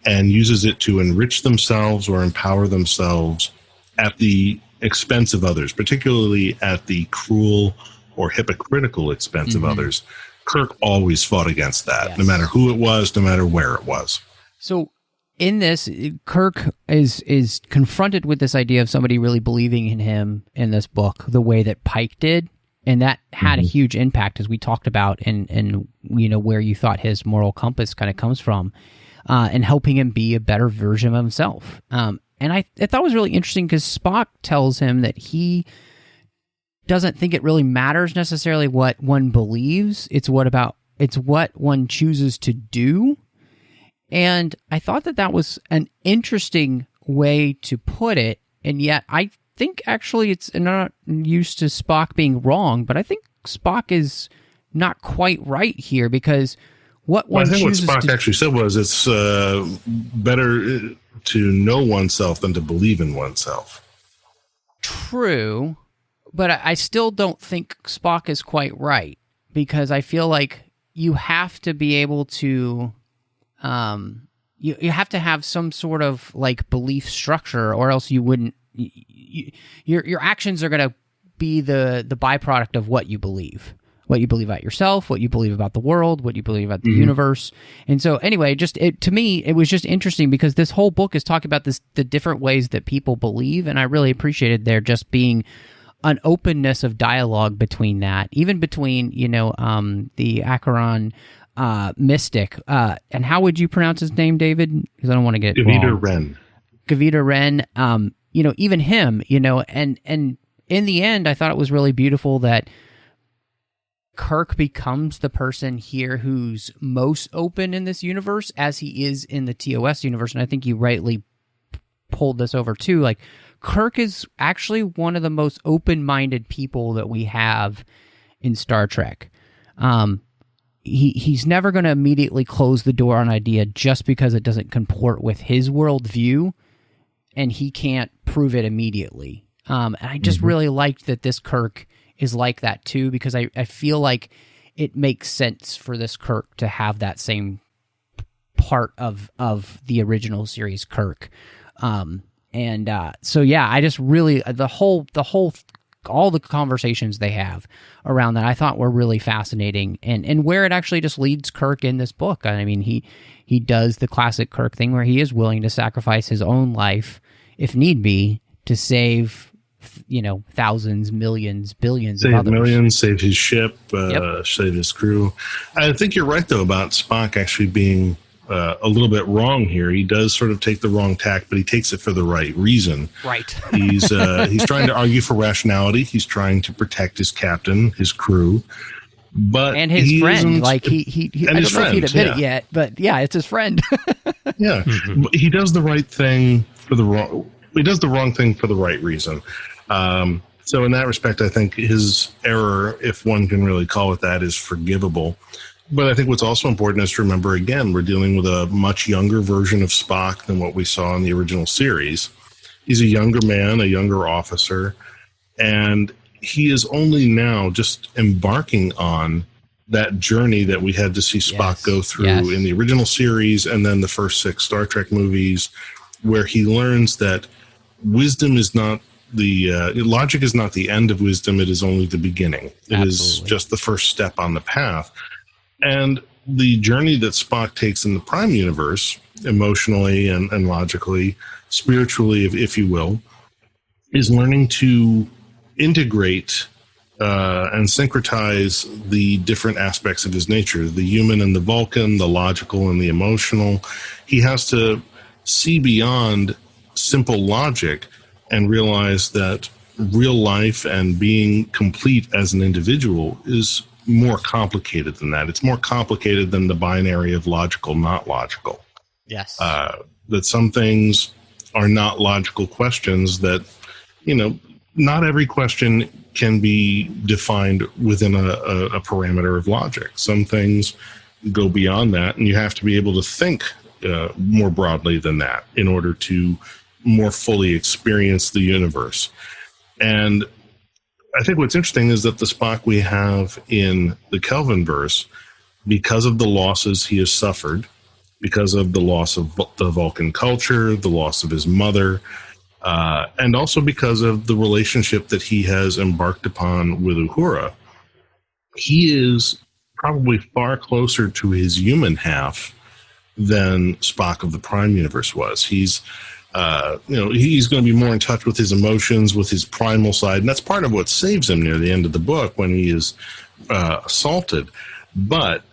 and uses it to enrich themselves or empower themselves at the expense of others, particularly at the cruel or hypocritical expense of others, Kirk always fought against that, no matter who it was, no matter where it was. So in this, Kirk is confronted with this idea of somebody really believing in him in this book the way that Pike did. And that had a huge impact, as we talked about, and where you thought his moral compass kind of comes from, and helping him be a better version of himself. And I thought it was really interesting, because Spock tells him that he doesn't think it really matters necessarily what one believes. It's what one chooses to do. And I thought that was an interesting way to put it, and yet I think actually it's not used to Spock being wrong, but I think Spock is not quite right here, because what one chooses what Spock actually said was it's better to know oneself than to believe in oneself. True, but I still don't think Spock is quite right, because I feel like you have to be able to you have to have some sort of like belief structure, or else you wouldn't. Your actions are going to be the byproduct of what you believe about yourself, what you believe about the world, what you believe about the universe. And so anyway, to me, it was just interesting, because this whole book is talking about the different ways that people believe. And I really appreciated there just being an openness of dialogue between that, even between, the Akiron mystic. And how would you pronounce his name, David? Because I don't want to get it wrong. Gavita Wren. Even him, and in the end, I thought it was really beautiful that Kirk becomes the person here who's most open in this universe, as he is in the TOS universe. And I think you rightly pulled this over too. Like, Kirk is actually one of the most open-minded people that we have in Star Trek. He's never going to immediately close the door on an idea just because it doesn't comport with his worldview, and he can't prove it immediately. And I just really liked that this Kirk is like that too, because I feel like it makes sense for this Kirk to have that same part of the original series Kirk. So yeah, I just really, all the conversations they have around that I thought were really fascinating, and where it actually just leads Kirk in this book. I mean, he does the classic Kirk thing where he is willing to sacrifice his own life, if need be, to save, thousands, millions, billions of others. Save millions, save his ship, save his crew. I think you're right, though, about Spock actually being a little bit wrong here. He does sort of take the wrong tack, but he takes it for the right reason. Right. He's trying to argue for rationality. He's trying to protect his captain, his crew, and his friend. Like he I don't know if he'd admit it yet, but yeah, it's his friend. Yeah, he does the right thing for the wrong. He does the wrong thing for the right reason. So in that respect, I think his error, if one can really call it that, is forgivable. But I think what's also important is to remember, again, we're dealing with a much younger version of Spock than what we saw in the original series. He's a younger man, a younger officer, and he is only now just embarking on that journey that we had to see Spock go through in the original series and then the first 6 Star Trek movies, where he learns that wisdom is not logic is not the end of wisdom. It is only the beginning. It is just the first step on the path. And the journey that Spock takes in the Prime universe emotionally and logically, spiritually, if you will, is learning to integrate and syncretize the different aspects of his nature, the human and the Vulcan, the logical and the emotional. He has to see beyond simple logic and realize that real life and being complete as an individual is more complicated than that. It's more complicated than the binary of logical, not logical. Yes. That some things are not logical questions that, not every question can be defined within a parameter of logic. Some things go beyond that, and you have to be able to think more broadly than that in order to more fully experience the universe. And I think what's interesting is that the Spock we have in the Kelvin verse, because of the losses he has suffered, because of the loss of the Vulcan culture, the loss of his mother, and also because of the relationship that he has embarked upon with Uhura, he is probably far closer to his human half than Spock of the Prime Universe was. He's he's going to be more in touch with his emotions, with his primal side, and that's part of what saves him near the end of the book when he is assaulted. But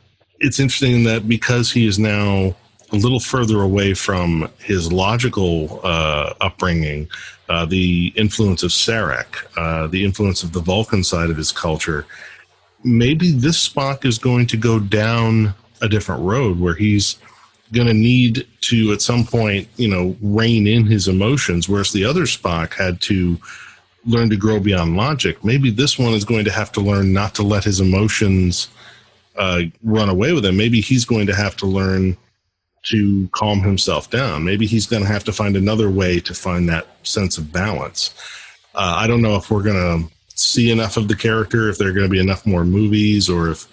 it's interesting that because he is now a little further away from his logical upbringing, the influence of Sarek, the influence of the Vulcan side of his culture, maybe this Spock is going to go down a different road where he's going to need to, at some point, rein in his emotions, whereas the other Spock had to learn to grow beyond logic. Maybe this one is going to have to learn not to let his emotions run away with him. Maybe he's going to have to learn to calm himself down. Maybe he's going to have to find another way to find that sense of balance. I don't know if we're going to see enough of the character, if there are going to be enough more movies, or if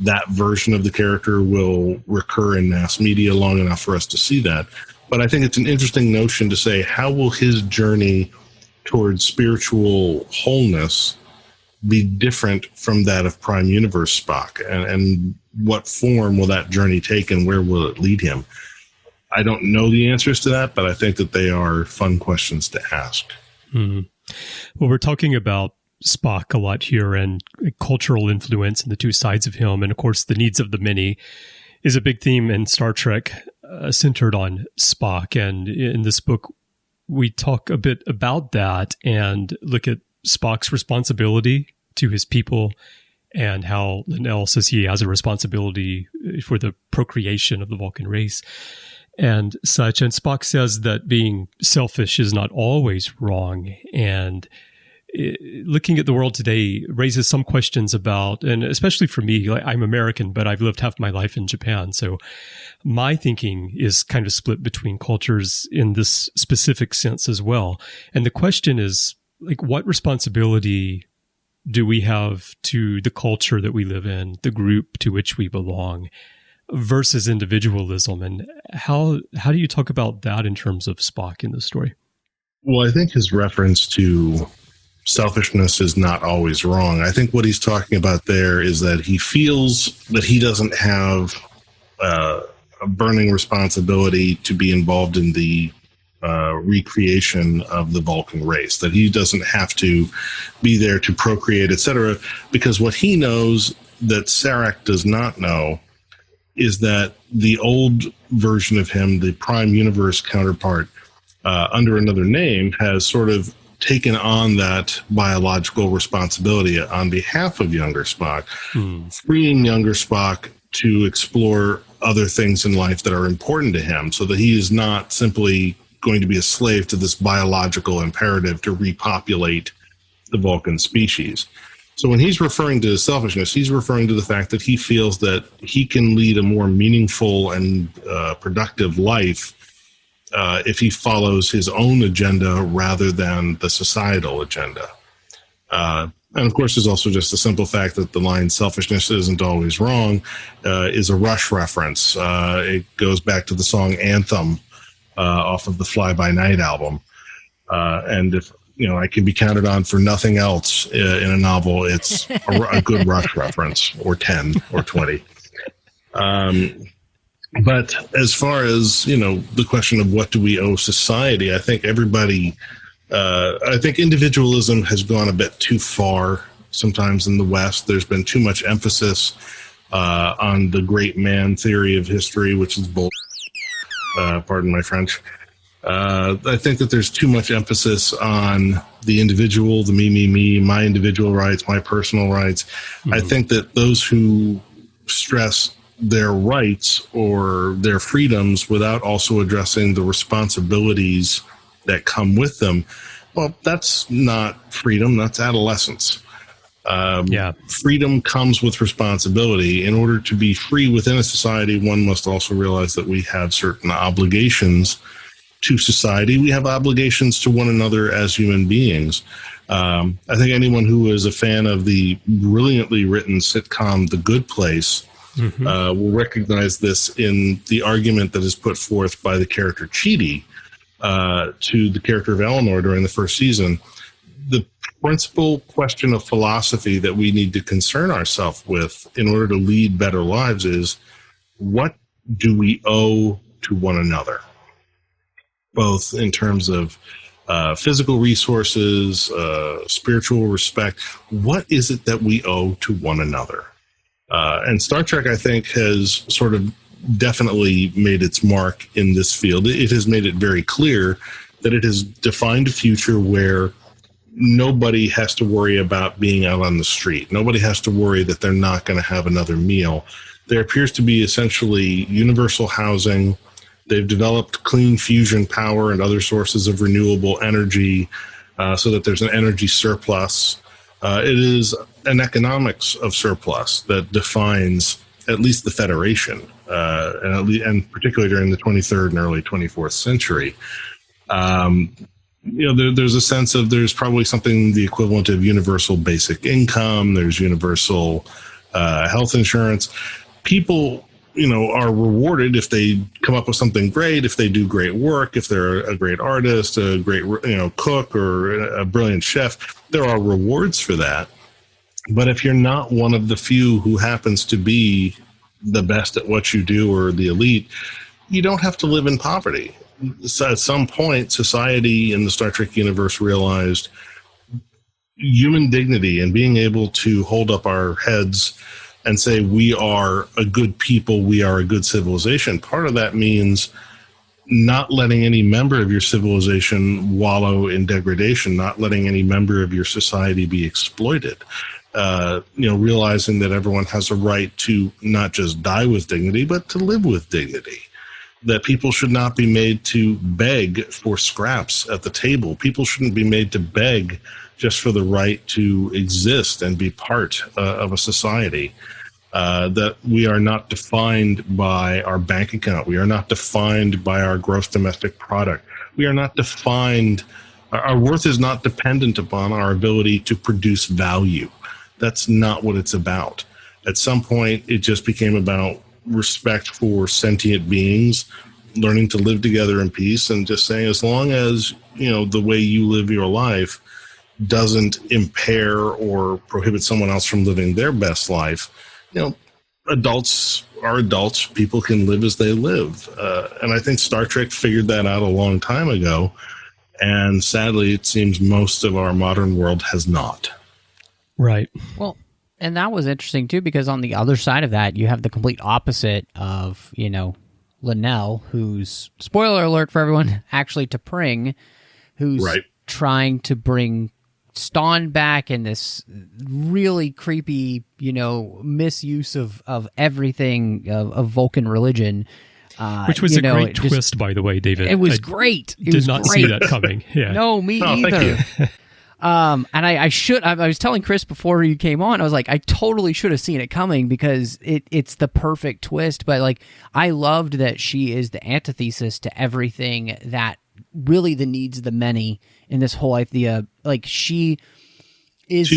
that version of the character will recur in mass media long enough for us to see that. But I think it's an interesting notion to say, how will his journey towards spiritual wholeness be different from that of Prime Universe Spock? And what form will that journey take, and where will it lead him? I don't know the answers to that, but I think that they are fun questions to ask. Mm-hmm. Well, we're talking about Spock a lot here, and cultural influence and the two sides of him. And of course, the needs of the many is a big theme in Star Trek, centered on Spock. And in this book, we talk a bit about that and look at Spock's responsibility to his people and how Linnell says he has a responsibility for the procreation of the Vulcan race and such. And Spock says that being selfish is not always wrong. And looking at the world today raises some questions about, and especially for me, I'm American, but I've lived half my life in Japan. So my thinking is kind of split between cultures in this specific sense as well. And the question is, what responsibility do we have to the culture that we live in, the group to which we belong, versus individualism? And how do you talk about that in terms of Spock in the story? Well, I think his reference to selfishness is not always wrong. I think what he's talking about there is that he feels that he doesn't have a burning responsibility to be involved in the recreation of the Vulcan race, that he doesn't have to be there to procreate, etc., because what he knows that Sarek does not know is that the old version of him, the Prime Universe counterpart, under another name, has sort of taken on that biological responsibility on behalf of younger Spock, freeing younger Spock to explore other things in life that are important to him, so that he is not simply going to be a slave to this biological imperative to repopulate the Vulcan species. So when he's referring to selfishness, he's referring to the fact that he feels that he can lead a more meaningful and productive life if he follows his own agenda rather than the societal agenda. And of course, there's also just the simple fact that the line "selfishness isn't always wrong" is a Rush reference. It goes back to the song "Anthem" off of the Fly By Night album. And if I can be counted on for nothing else in a novel, it's a good Rush reference, or 10 or 20. But as far as, the question of what do we owe society, I think I think individualism has gone a bit too far sometimes in the West. There's been too much emphasis on the great man theory of history, which is bull. Pardon my French. I think that there's too much emphasis on the individual, the me, my individual rights, my personal rights. Mm-hmm. I think that those who stress their rights or their freedoms without also addressing the responsibilities that come with them, well, that's not freedom, that's adolescence. Freedom comes with responsibility. In order to be free within a society, one must also realize that we have certain obligations to society. We have obligations to one another as human beings. I think anyone who is a fan of the brilliantly written sitcom The Good Place will recognize this in the argument that is put forth by the character Chidi to the character of Eleanor during the first season. The principal question of philosophy that we need to concern ourselves with in order to lead better lives is, what do we owe to one another? Both in terms of physical resources, spiritual respect. What is it that we owe to one another? And Star Trek, I think, has sort of definitely made its mark in this field. It has made it very clear that it has defined a future where nobody has to worry about being out on the street. Nobody has to worry that they're not going to have another meal. There appears to be essentially universal housing. They've developed clean fusion power and other sources of renewable energy so that there's an energy surplus. It is an economics of surplus that defines at least the Federation, and particularly during the 23rd and early 24th century. There's a sense of there's probably something the equivalent of universal basic income. There's universal health insurance. People, are rewarded if they come up with something great, if they do great work, if they're a great artist, a great, cook, or a brilliant chef. There are rewards for that. But if you're not one of the few who happens to be the best at what you do or the elite, you don't have to live in poverty. So at some point, society in the Star Trek universe realized human dignity and being able to hold up our heads and say we are a good people, we are a good civilization. Part of that means not letting any member of your civilization wallow in degradation, not letting any member of your society be exploited. Realizing that everyone has a right to not just die with dignity, but to live with dignity. That people should not be made to beg for scraps at the table. People shouldn't be made to beg just for the right to exist and be part of a society. That we are not defined by our bank account. We are not defined by our gross domestic product. We are not defined, our worth is not dependent upon our ability to produce value. That's not what it's about. At some point, it just became about respect for sentient beings, learning to live together in peace, and just saying, as long as, the way you live your life doesn't impair or prohibit someone else from living their best life, adults are adults. People can live as they live. And I think Star Trek figured that out a long time ago. And sadly, it seems most of our modern world has not. Right. Well, and that was interesting, too, because on the other side of that, you have the complete opposite of, Linnell, who's, spoiler alert for everyone, actually T'Pring, who's trying to bring Stonn back in this really creepy, misuse of everything of Vulcan religion. Which was a great twist, by the way, David. It was great. It did not see that coming. Yeah. No, me either. And I was telling Chris before you came on, I was like, I totally should have seen it coming because it's the perfect twist. But I loved that she is the antithesis to everything that really the needs of the many in this whole idea. She's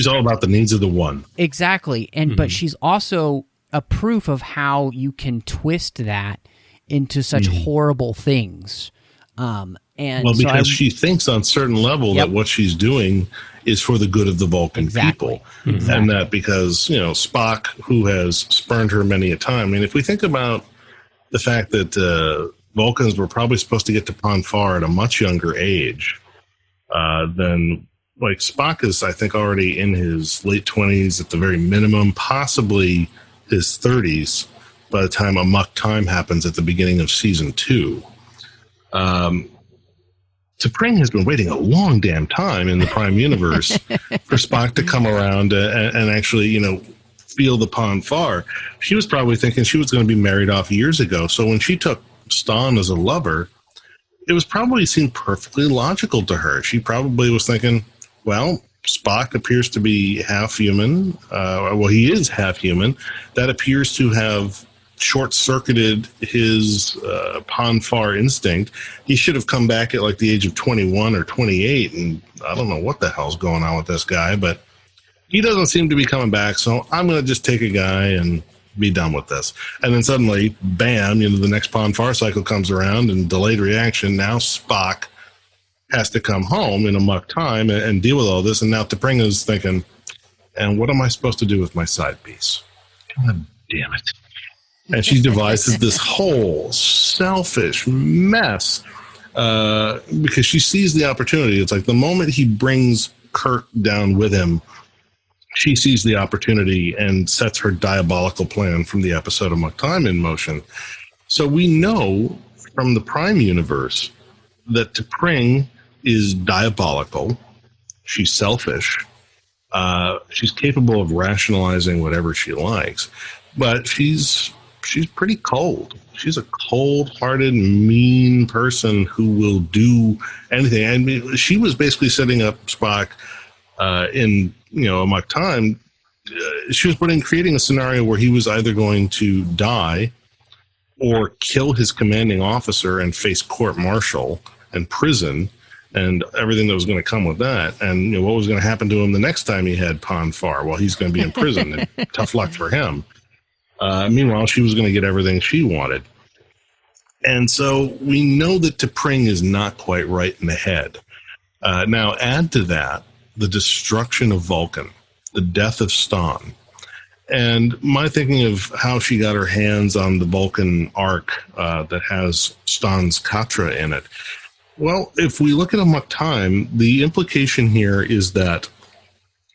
all about the needs of the one. Exactly. And but she's also a proof of how you can twist that into such horrible things. Because she thinks on certain level that what she's doing is for the good of the Vulcan people. Exactly. And that because, Spock, who has spurned her many a time, if we think about the fact that Vulcans were probably supposed to get to Ponfar at a much younger age than, like, Spock is, I think, already in his late 20s at the very minimum, possibly his 30s by the time Amok Time happens at the beginning of season 2. T'Pring has been waiting a long damn time in the Prime Universe for Spock to come around and actually, you know, feel the Ponfar. She was probably thinking she was going to be married off years ago. So when she took Stan as a lover, it was probably seemed perfectly logical to her. She probably was thinking, well, Spock appears to be half human. Well, he is half human. That appears to have short-circuited his Ponfar instinct. He should have come back at like the age of 21 or 28, and I don't know what the hell's going on with this guy, but he doesn't seem to be coming back, so I'm going to just take a guy and be done with this. And then suddenly, bam, you know, the next Ponfar cycle comes around, and delayed reaction, now Spock has to come home in Amok Time and deal with all this, and now T'Pring is thinking, and what am I supposed to do with my side piece? God damn it. And she devises this whole selfish mess because she sees the opportunity. It's like the moment he brings Kirk down with him, she sees the opportunity and sets her diabolical plan from the episode Amok Time in motion. So we know from the Prime universe that T'Pring is diabolical. She's selfish. She's capable of rationalizing whatever she likes, but she's pretty cold. She's a cold-hearted, mean person who will do anything. I mean, she was basically setting up Spock in, you know, Amok Time. She was creating a scenario where he was either going to die or kill his commanding officer and face court-martial and prison and everything that was going to come with that. And, you know, what was going to happen to him the next time he had Ponfar? Well, he's going to be in prison. And tough luck for him. Meanwhile, she was going to get everything she wanted. And so we know that T'Pring is not quite right in the head. Now, add to that the destruction of Vulcan, the death of Stan, and my thinking of how she got her hands on the Vulcan Ark that has Stan's Katra in it. Well, if we look at Amok Time, the implication here is that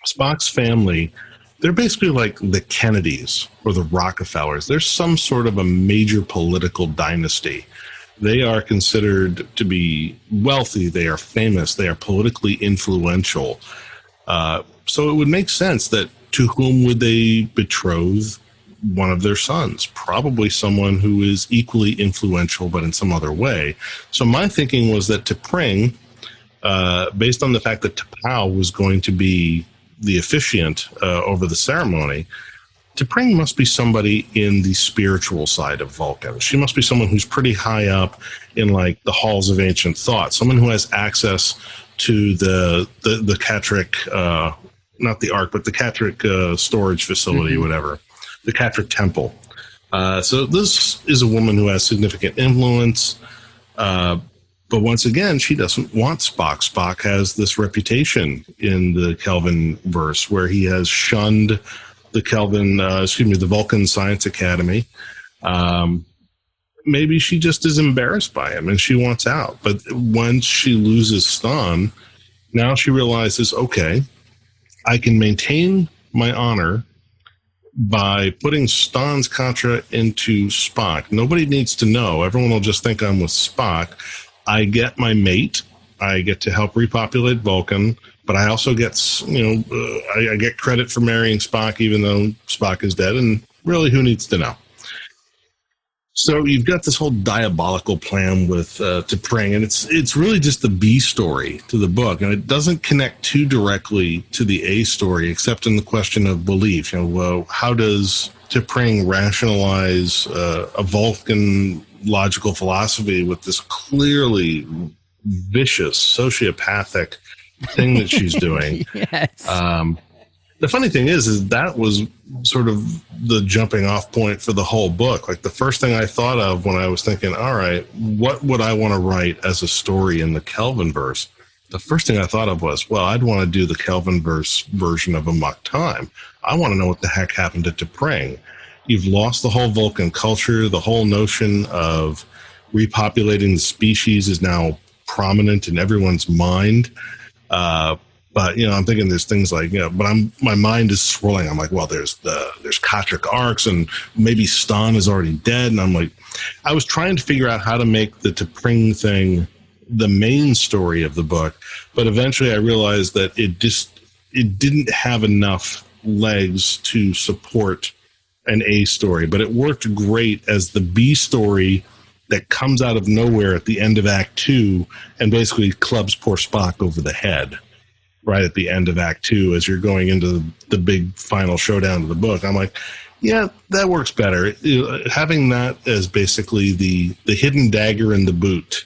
Spock's family, they're basically like the Kennedys or the Rockefellers. They're some sort of a major political dynasty. They are considered to be wealthy. They are famous. They are politically influential. So it would make sense that to whom would they betroth one of their sons? Probably someone who is equally influential, but in some other way. So my thinking was that T'Pring, based on the fact that T'Pau was going to be the officiant over the ceremony, T'Pring must be somebody in the spiritual side of Vulcan. She must be someone who's pretty high up in like the halls of ancient thought, someone who has access to the Katrick, not the Ark, but the Katrick storage facility, whatever, the Katrick temple. So this is a woman who has significant influence. But once again, she doesn't want Spock. Spock has this reputation in the Kelvin verse where he has shunned the Vulcan Science Academy. Maybe she just is embarrassed by him and she wants out. But once she loses Stan, now she realizes, okay, I can maintain my honor by putting Stan's Katra into Spock. Nobody needs to know. Everyone will just think I'm with Spock. I get my mate. I get to help repopulate Vulcan, but I also get, I get credit for marrying Spock, even though Spock is dead. And really, who needs to know? So you've got this whole diabolical plan with T'Pring, and it's really just the B story to the book, and it doesn't connect too directly to the A story, except in the question of belief. How does T'Pring rationalize a Vulcan logical philosophy with this clearly vicious, sociopathic thing that she's doing? Yes. The funny thing is that was sort of the jumping off point for the whole book. Like the first thing I thought of when I was thinking, all right, what would I want to write as a story in the Kelvin verse? The first thing I thought of was, well, I'd want to do the Kelvin verse version of Amok Time. I want to know what the heck happened to T'Pring. You've lost the whole Vulcan culture. The whole notion of repopulating the species is now prominent in everyone's mind. But, I'm thinking there's things like, but my mind is swirling. I'm like, well, there's Katric arcs, and maybe Stan is already dead. And I'm like, I was trying to figure out how to make the T'Pring thing the main story of the book. But eventually I realized that it didn't have enough legs to support an A story, but it worked great as the B story that comes out of nowhere at the end of Act 2 and basically clubs poor Spock over the head right at the end of Act 2 as you're going into the big final showdown of the book. I'm like, yeah, that works better. Having that as basically the hidden dagger in the boot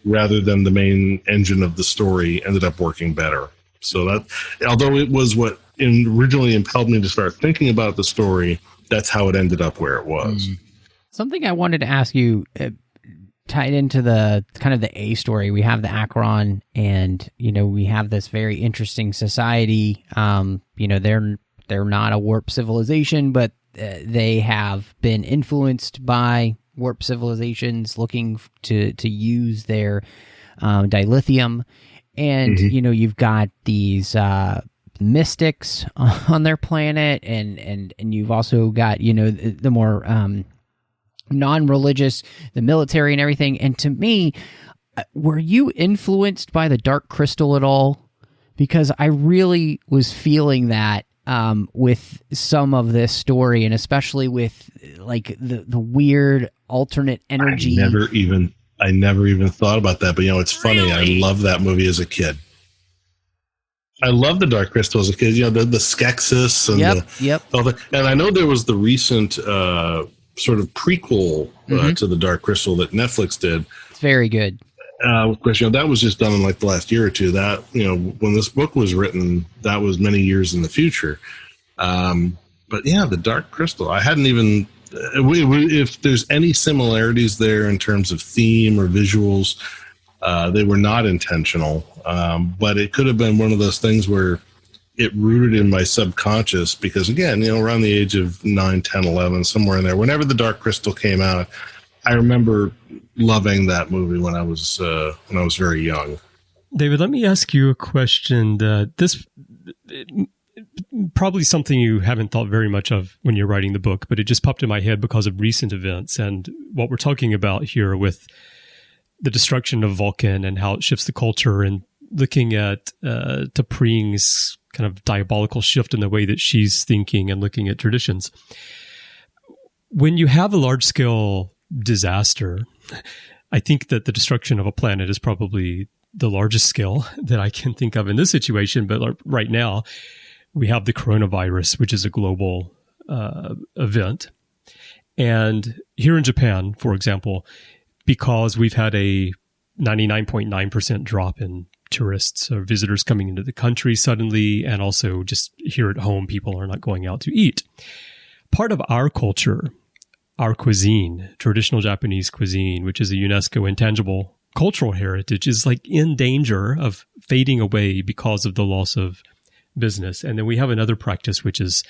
rather than the main engine of the story ended up working better. So that, although it was what originally impelled me to start thinking about the story, that's how it ended up where it was. Something I wanted to ask you, tied into the kind of the A story, we have the Akiron, and we have this very interesting society. They're not a warp civilization, but they have been influenced by warp civilizations looking to use their dilithium, and you've got these mystics on their planet, and you've also got the more non-religious, the military and everything. And to me, were you influenced by the Dark Crystal at all? Because I really was feeling that with some of this story, and especially with like the weird alternate energy. I never even thought about that, but it's funny. Really? I loved that movie as a kid. I loved the Dark Crystal as a kid. The Skeksis and and I know there was the recent sort of prequel to the Dark Crystal that Netflix did. It's very good. Of course, that was just done in like the last year or two. That when this book was written, that was many years in the future. But yeah, the Dark Crystal. I hadn't even. If there's any similarities there in terms of theme or visuals, they were not intentional. But it could have been one of those things where it rooted in my subconscious because, again, around the age of 9, 10, 11, somewhere in there, whenever the Dark Crystal came out, I remember loving that movie when I was very young. David, let me ask you a question. This probably something you haven't thought very much of when you're writing the book, but it just popped in my head because of recent events and what we're talking about here with the destruction of Vulcan and how it shifts the culture, and looking at T'Pring's kind of diabolical shift in the way that she's thinking and looking at traditions. When you have a large-scale disaster, I think that the destruction of a planet is probably the largest scale that I can think of in this situation. But right now, we have the coronavirus, which is a global event. And here in Japan, for example, because we've had a 99.9% drop in tourists or visitors coming into the country suddenly, and also just here at home, people are not going out to eat. Part of our culture, our cuisine, traditional Japanese cuisine, which is a UNESCO intangible cultural heritage, is like in danger of fading away because of the loss of business. And then we have another practice, which is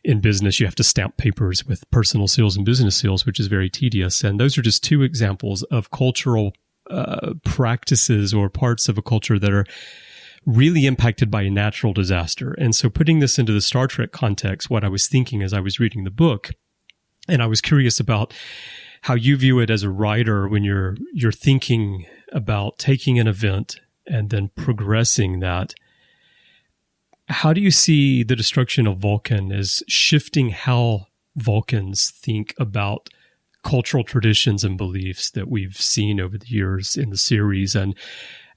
in business, you have to stamp papers with personal seals and business seals, which is very tedious. And those are just two examples of cultural practices or parts of a culture that are really impacted by a natural disaster. And so putting this into the Star Trek context, what I was thinking as I was reading the book, and I was curious about how you view it as a writer when you're thinking about taking an event and then progressing that. How do you see the destruction of Vulcan as shifting how Vulcans think about cultural traditions and beliefs that we've seen over the years in the series, and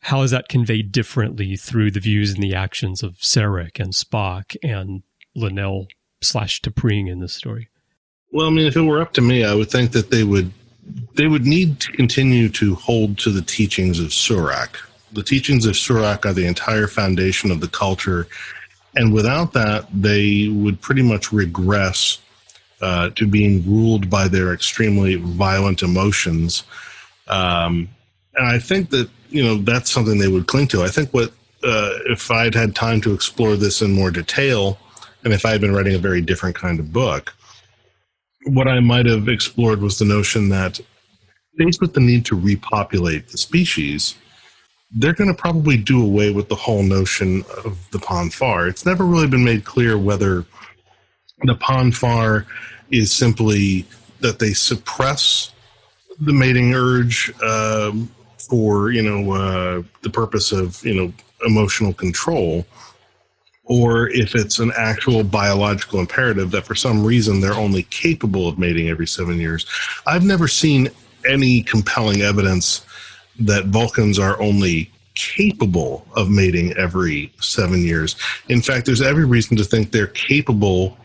how is that conveyed differently through the views and the actions of Sarek and Spock and L'Nell/T'Pring in this story? Well, I mean, if it were up to me, I would think that they would need to continue to hold to the teachings of Surak. The teachings of Surak are the entire foundation of the culture, and without that, they would pretty much regress to being ruled by their extremely violent emotions. And I think that, that's something they would cling to. I think if I'd had time to explore this in more detail, and if I had been writing a very different kind of book, what I might have explored was the notion that faced with the need to repopulate the species, they're going to probably do away with the whole notion of the Ponfar. It's never really been made clear whether the Ponfar is simply that they suppress the mating urge for, the purpose of, emotional control, or if it's an actual biological imperative that for some reason they're only capable of mating every 7 years. I've never seen any compelling evidence that Vulcans are only capable of mating every 7 years. In fact, there's every reason to think they're capable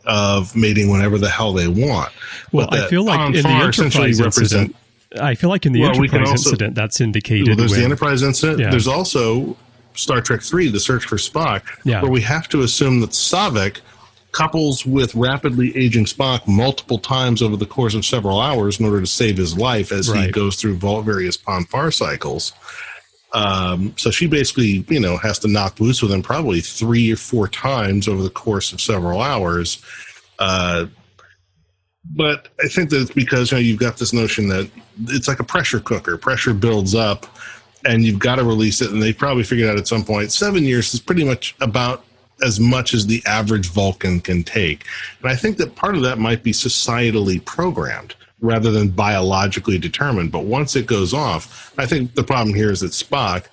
of mating whenever the hell they want. Well, I feel like in the Enterprise incident, that's indicated. Well, there's the Enterprise incident. Yeah. There's also Star Trek 3, The Search for Spock, where we have to assume that Saavik couples with rapidly aging Spock multiple times over the course of several hours in order to save his life as he goes through various Ponfar cycles. So she basically, has to knock boots with him probably 3 or 4 times over the course of several hours. But I think that it's because you've got this notion that it's like a pressure cooker. Pressure builds up, and you've got to release it. And they probably figured out at some point 7 years is pretty much about as much as the average Vulcan can take. And I think that part of that might be societally programmed rather than biologically determined. But once it goes off, I think the problem here is that Spock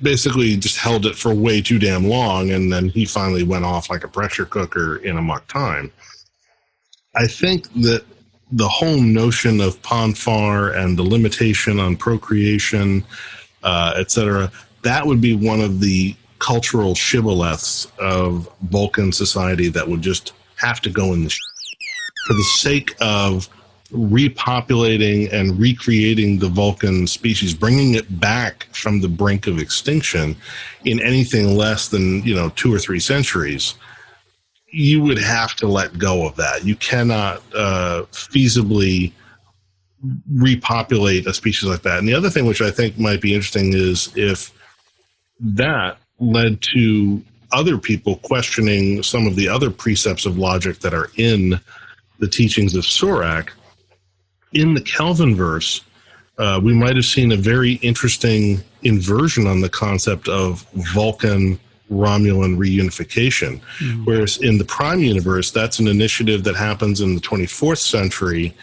basically just held it for way too damn long, and then he finally went off like a pressure cooker in amok time. I think that the whole notion of Ponfar and the limitation on procreation, etc., that would be one of the cultural shibboleths of Vulcan society that would just have to go in the for the sake of repopulating and recreating the Vulcan species, bringing it back from the brink of extinction in anything less than 2 or 3 centuries. You would have to let go of that. You cannot feasibly repopulate a species like that. And the other thing which I think might be interesting is if that led to other people questioning some of the other precepts of logic that are in the teachings of Surak. In the Kelvinverse, we might have seen a very interesting inversion on the concept of Vulcan Romulan reunification. Mm-hmm. Whereas in the Prime universe, that's an initiative that happens in the 24th century,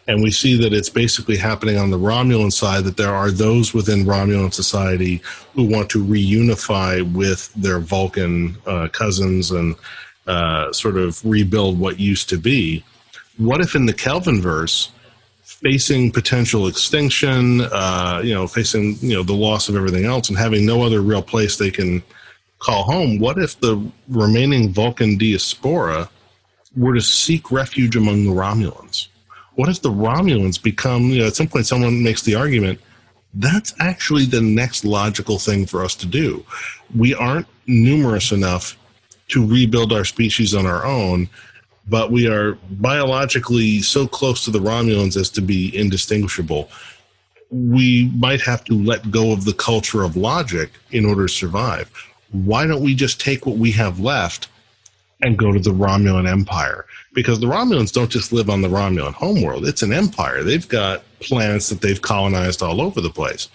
and we see that it's basically happening on the Romulan side, that there are those within Romulan society who want to reunify with their Vulcan cousins and sort of rebuild what used to be. What if in the Kelvinverse, facing potential extinction, facing the loss of everything else and having no other real place they can call home, what if the remaining Vulcan diaspora were to seek refuge among the Romulans? What if the Romulans become, at some point someone makes the argument, that's actually the next logical thing for us to do. We aren't numerous enough to rebuild our species on our own, but we are biologically so close to the Romulans as to be indistinguishable. We might have to let go of the culture of logic in order to survive. Why don't we just take what we have left and go to the Romulan Empire? Because the Romulans don't just live on the Romulan homeworld. It's an empire. They've got planets that they've colonized all over the place.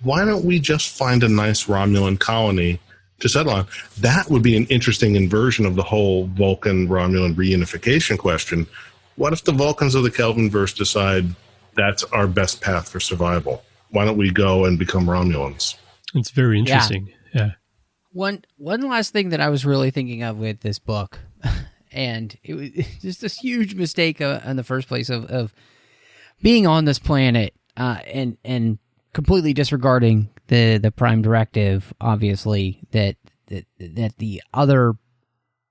Why don't we just find a nice Romulan colony to settle on? That would be an interesting inversion of the whole Vulcan-Romulan reunification question. What if the Vulcans of the Kelvinverse decide that's our best path for survival? Why don't we go and become Romulans? It's very interesting. Yeah. One last thing that I was really thinking of with this book, and it was just this huge mistake in the first place of being on this planet and completely disregarding the Prime Directive, obviously, that the other,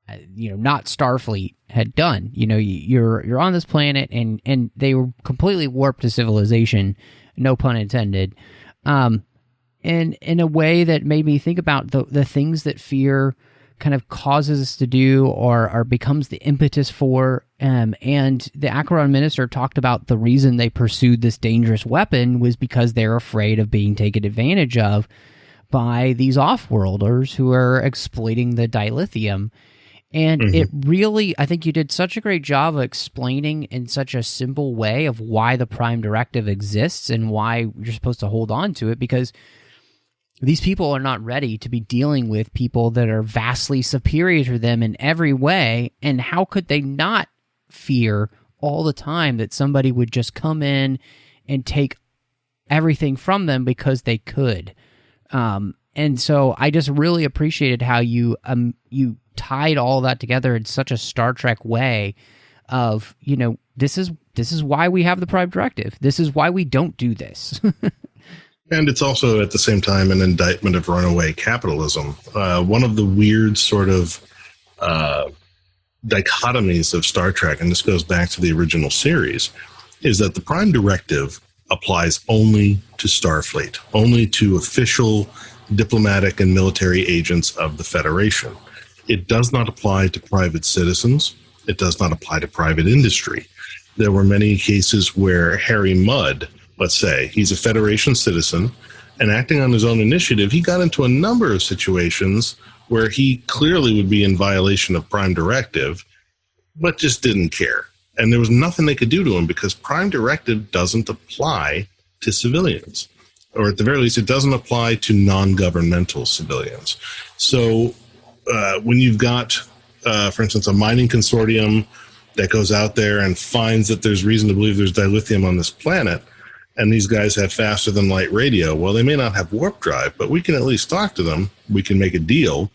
not Starfleet had done. You're on this planet, and they were completely warped to civilization, no pun intended, and in a way that made me think about the things that fear kind of causes us to do or becomes the impetus for. And the Akiron minister talked about the reason they pursued this dangerous weapon was because they're afraid of being taken advantage of by these off-worlders who are exploiting the dilithium. And it really, I think you did such a great job of explaining in such a simple way of why the Prime Directive exists and why you're supposed to hold on to it, because these people are not ready to be dealing with people that are vastly superior to them in every way. And how could they not fear all the time that somebody would just come in and take everything from them because they could? And so I just really appreciated how you tied all that together in such a Star Trek way of, this is why we have the Prime Directive. This is why we don't do this. And it's also at the same time an indictment of runaway capitalism. One of the weird sort of dichotomies of Star Trek, and this goes back to the original series, is that the Prime Directive applies only to Starfleet, only to official diplomatic and military agents of the Federation. It does not apply to private citizens. It does not apply to private industry. There were many cases where Harry Mudd, let's say, he's a Federation citizen, and acting on his own initiative, he got into a number of situations where he clearly would be in violation of Prime Directive, but just didn't care. And there was nothing they could do to him because Prime Directive doesn't apply to civilians. Or at the very least, it doesn't apply to non-governmental civilians. So when you've got, for instance, a mining consortium that goes out there and finds that there's reason to believe there's dilithium on this planet, and these guys have faster than light radio, well, they may not have warp drive, but we can at least talk to them. We can make a deal,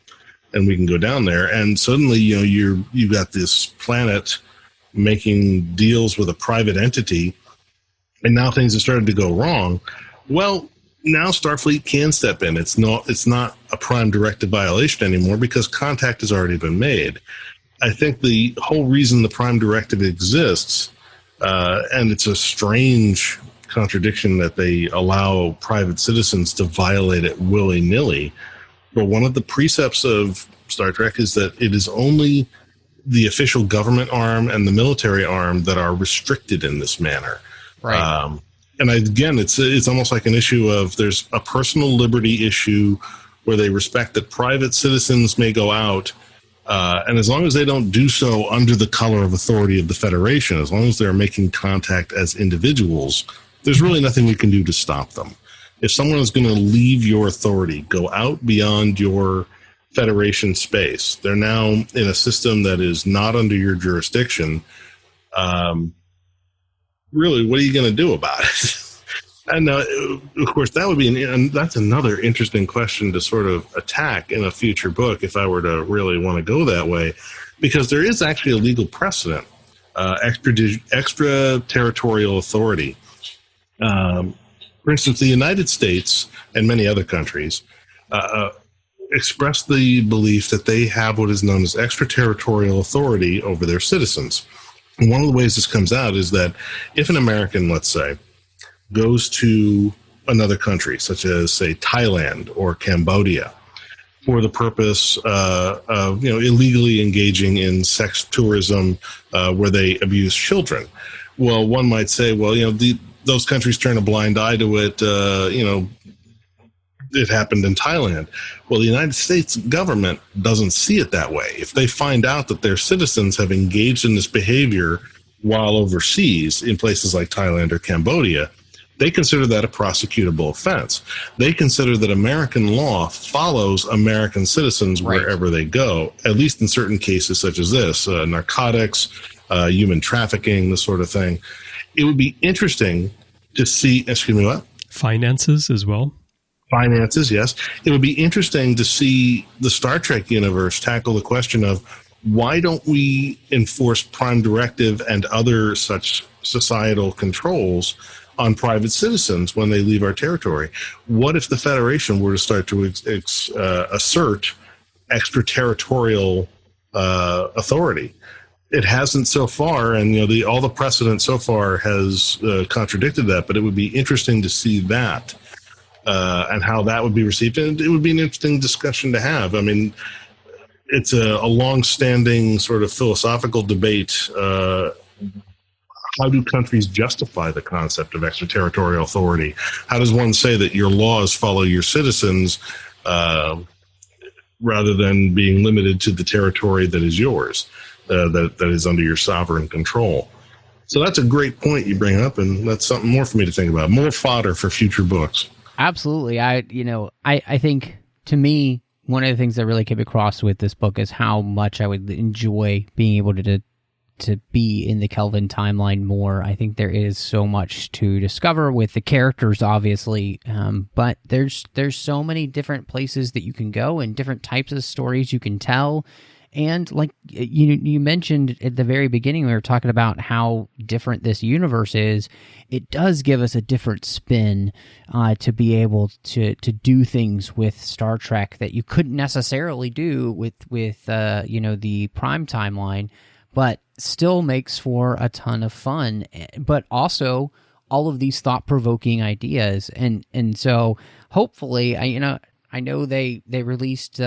and we can go down there. And suddenly, you've got this planet making deals with a private entity, and now things have started to go wrong. Well, now Starfleet can step in. It's not a Prime Directive violation anymore because contact has already been made. I think the whole reason the Prime Directive exists, and it's a strange contradiction that they allow private citizens to violate it willy-nilly, but one of the precepts of Star Trek is that it is only the official government arm and the military arm that are restricted in this manner. Right. And again, it's almost like an issue of there's a personal liberty issue where they respect that private citizens may go out, and as long as they don't do so under the color of authority of the Federation, as long as they're making contact as individuals, there's really nothing we can do to stop them. If someone is going to leave your authority, go out beyond your Federation space, they're now in a system that is not under your jurisdiction. Really, what are you going to do about it? And of course, that would be, and that's another interesting question to sort of attack in a future book if I were to really want to go that way, because there is actually a legal precedent, extraterritorial authority. For instance, the United States and many other countries express the belief that they have what is known as extraterritorial authority over their citizens. And one of the ways this comes out is that if an American, let's say, goes to another country, such as, say, Thailand or Cambodia, for the purpose of illegally engaging in sex tourism where they abuse children, well, one might say, well, those countries turn a blind eye to it. It happened in Thailand. Well, the United States government doesn't see it that way. If they find out that their citizens have engaged in this behavior while overseas in places like Thailand or Cambodia, they consider that a prosecutable offense. They consider that American law follows American citizens wherever they go, at least in certain cases such as this, narcotics, human trafficking, this sort of thing. It would be interesting to see, excuse me, what? Finances as well. Finances, yes. It would be interesting to see the Star Trek universe tackle the question of why don't we enforce Prime Directive and other such societal controls on private citizens when they leave our territory? What if the Federation were to start to assert extraterritorial authority? It hasn't so far, and all the precedent so far has contradicted that. But it would be interesting to see that and how that would be received, and it would be an interesting discussion to have. I mean, it's a long-standing sort of philosophical debate. How do countries justify the concept of extraterritorial authority? How does one say that your laws follow your citizens rather than being limited to the territory that is yours, that is under your sovereign control. So that's a great point you bring up, and that's something more for me to think about. More fodder for future books. Absolutely. I think, to me, one of the things that really came across with this book is how much I would enjoy being able to be in the Kelvin timeline more. I think there is so much to discover with the characters, obviously, but there's so many different places that you can go and different types of stories you can tell. And like you mentioned at the very beginning, we were talking about how different this universe is. It does give us a different spin to be able to do things with Star Trek that you couldn't necessarily do with the Prime timeline, but still makes for a ton of fun. But also all of these thought-provoking ideas, and so hopefully, I know they released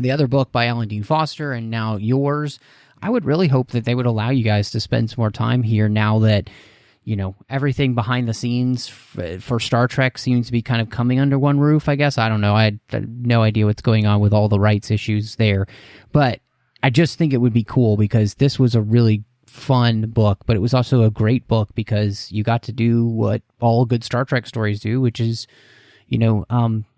the other book by Alan Dean Foster, and now yours. I would really hope that they would allow you guys to spend some more time here now that, everything behind the scenes for Star Trek seems to be kind of coming under one roof, I guess. I don't know. I had no idea what's going on with all the rights issues there. But I just think it would be cool because this was a really fun book, but it was also a great book because you got to do what all good Star Trek stories do, which is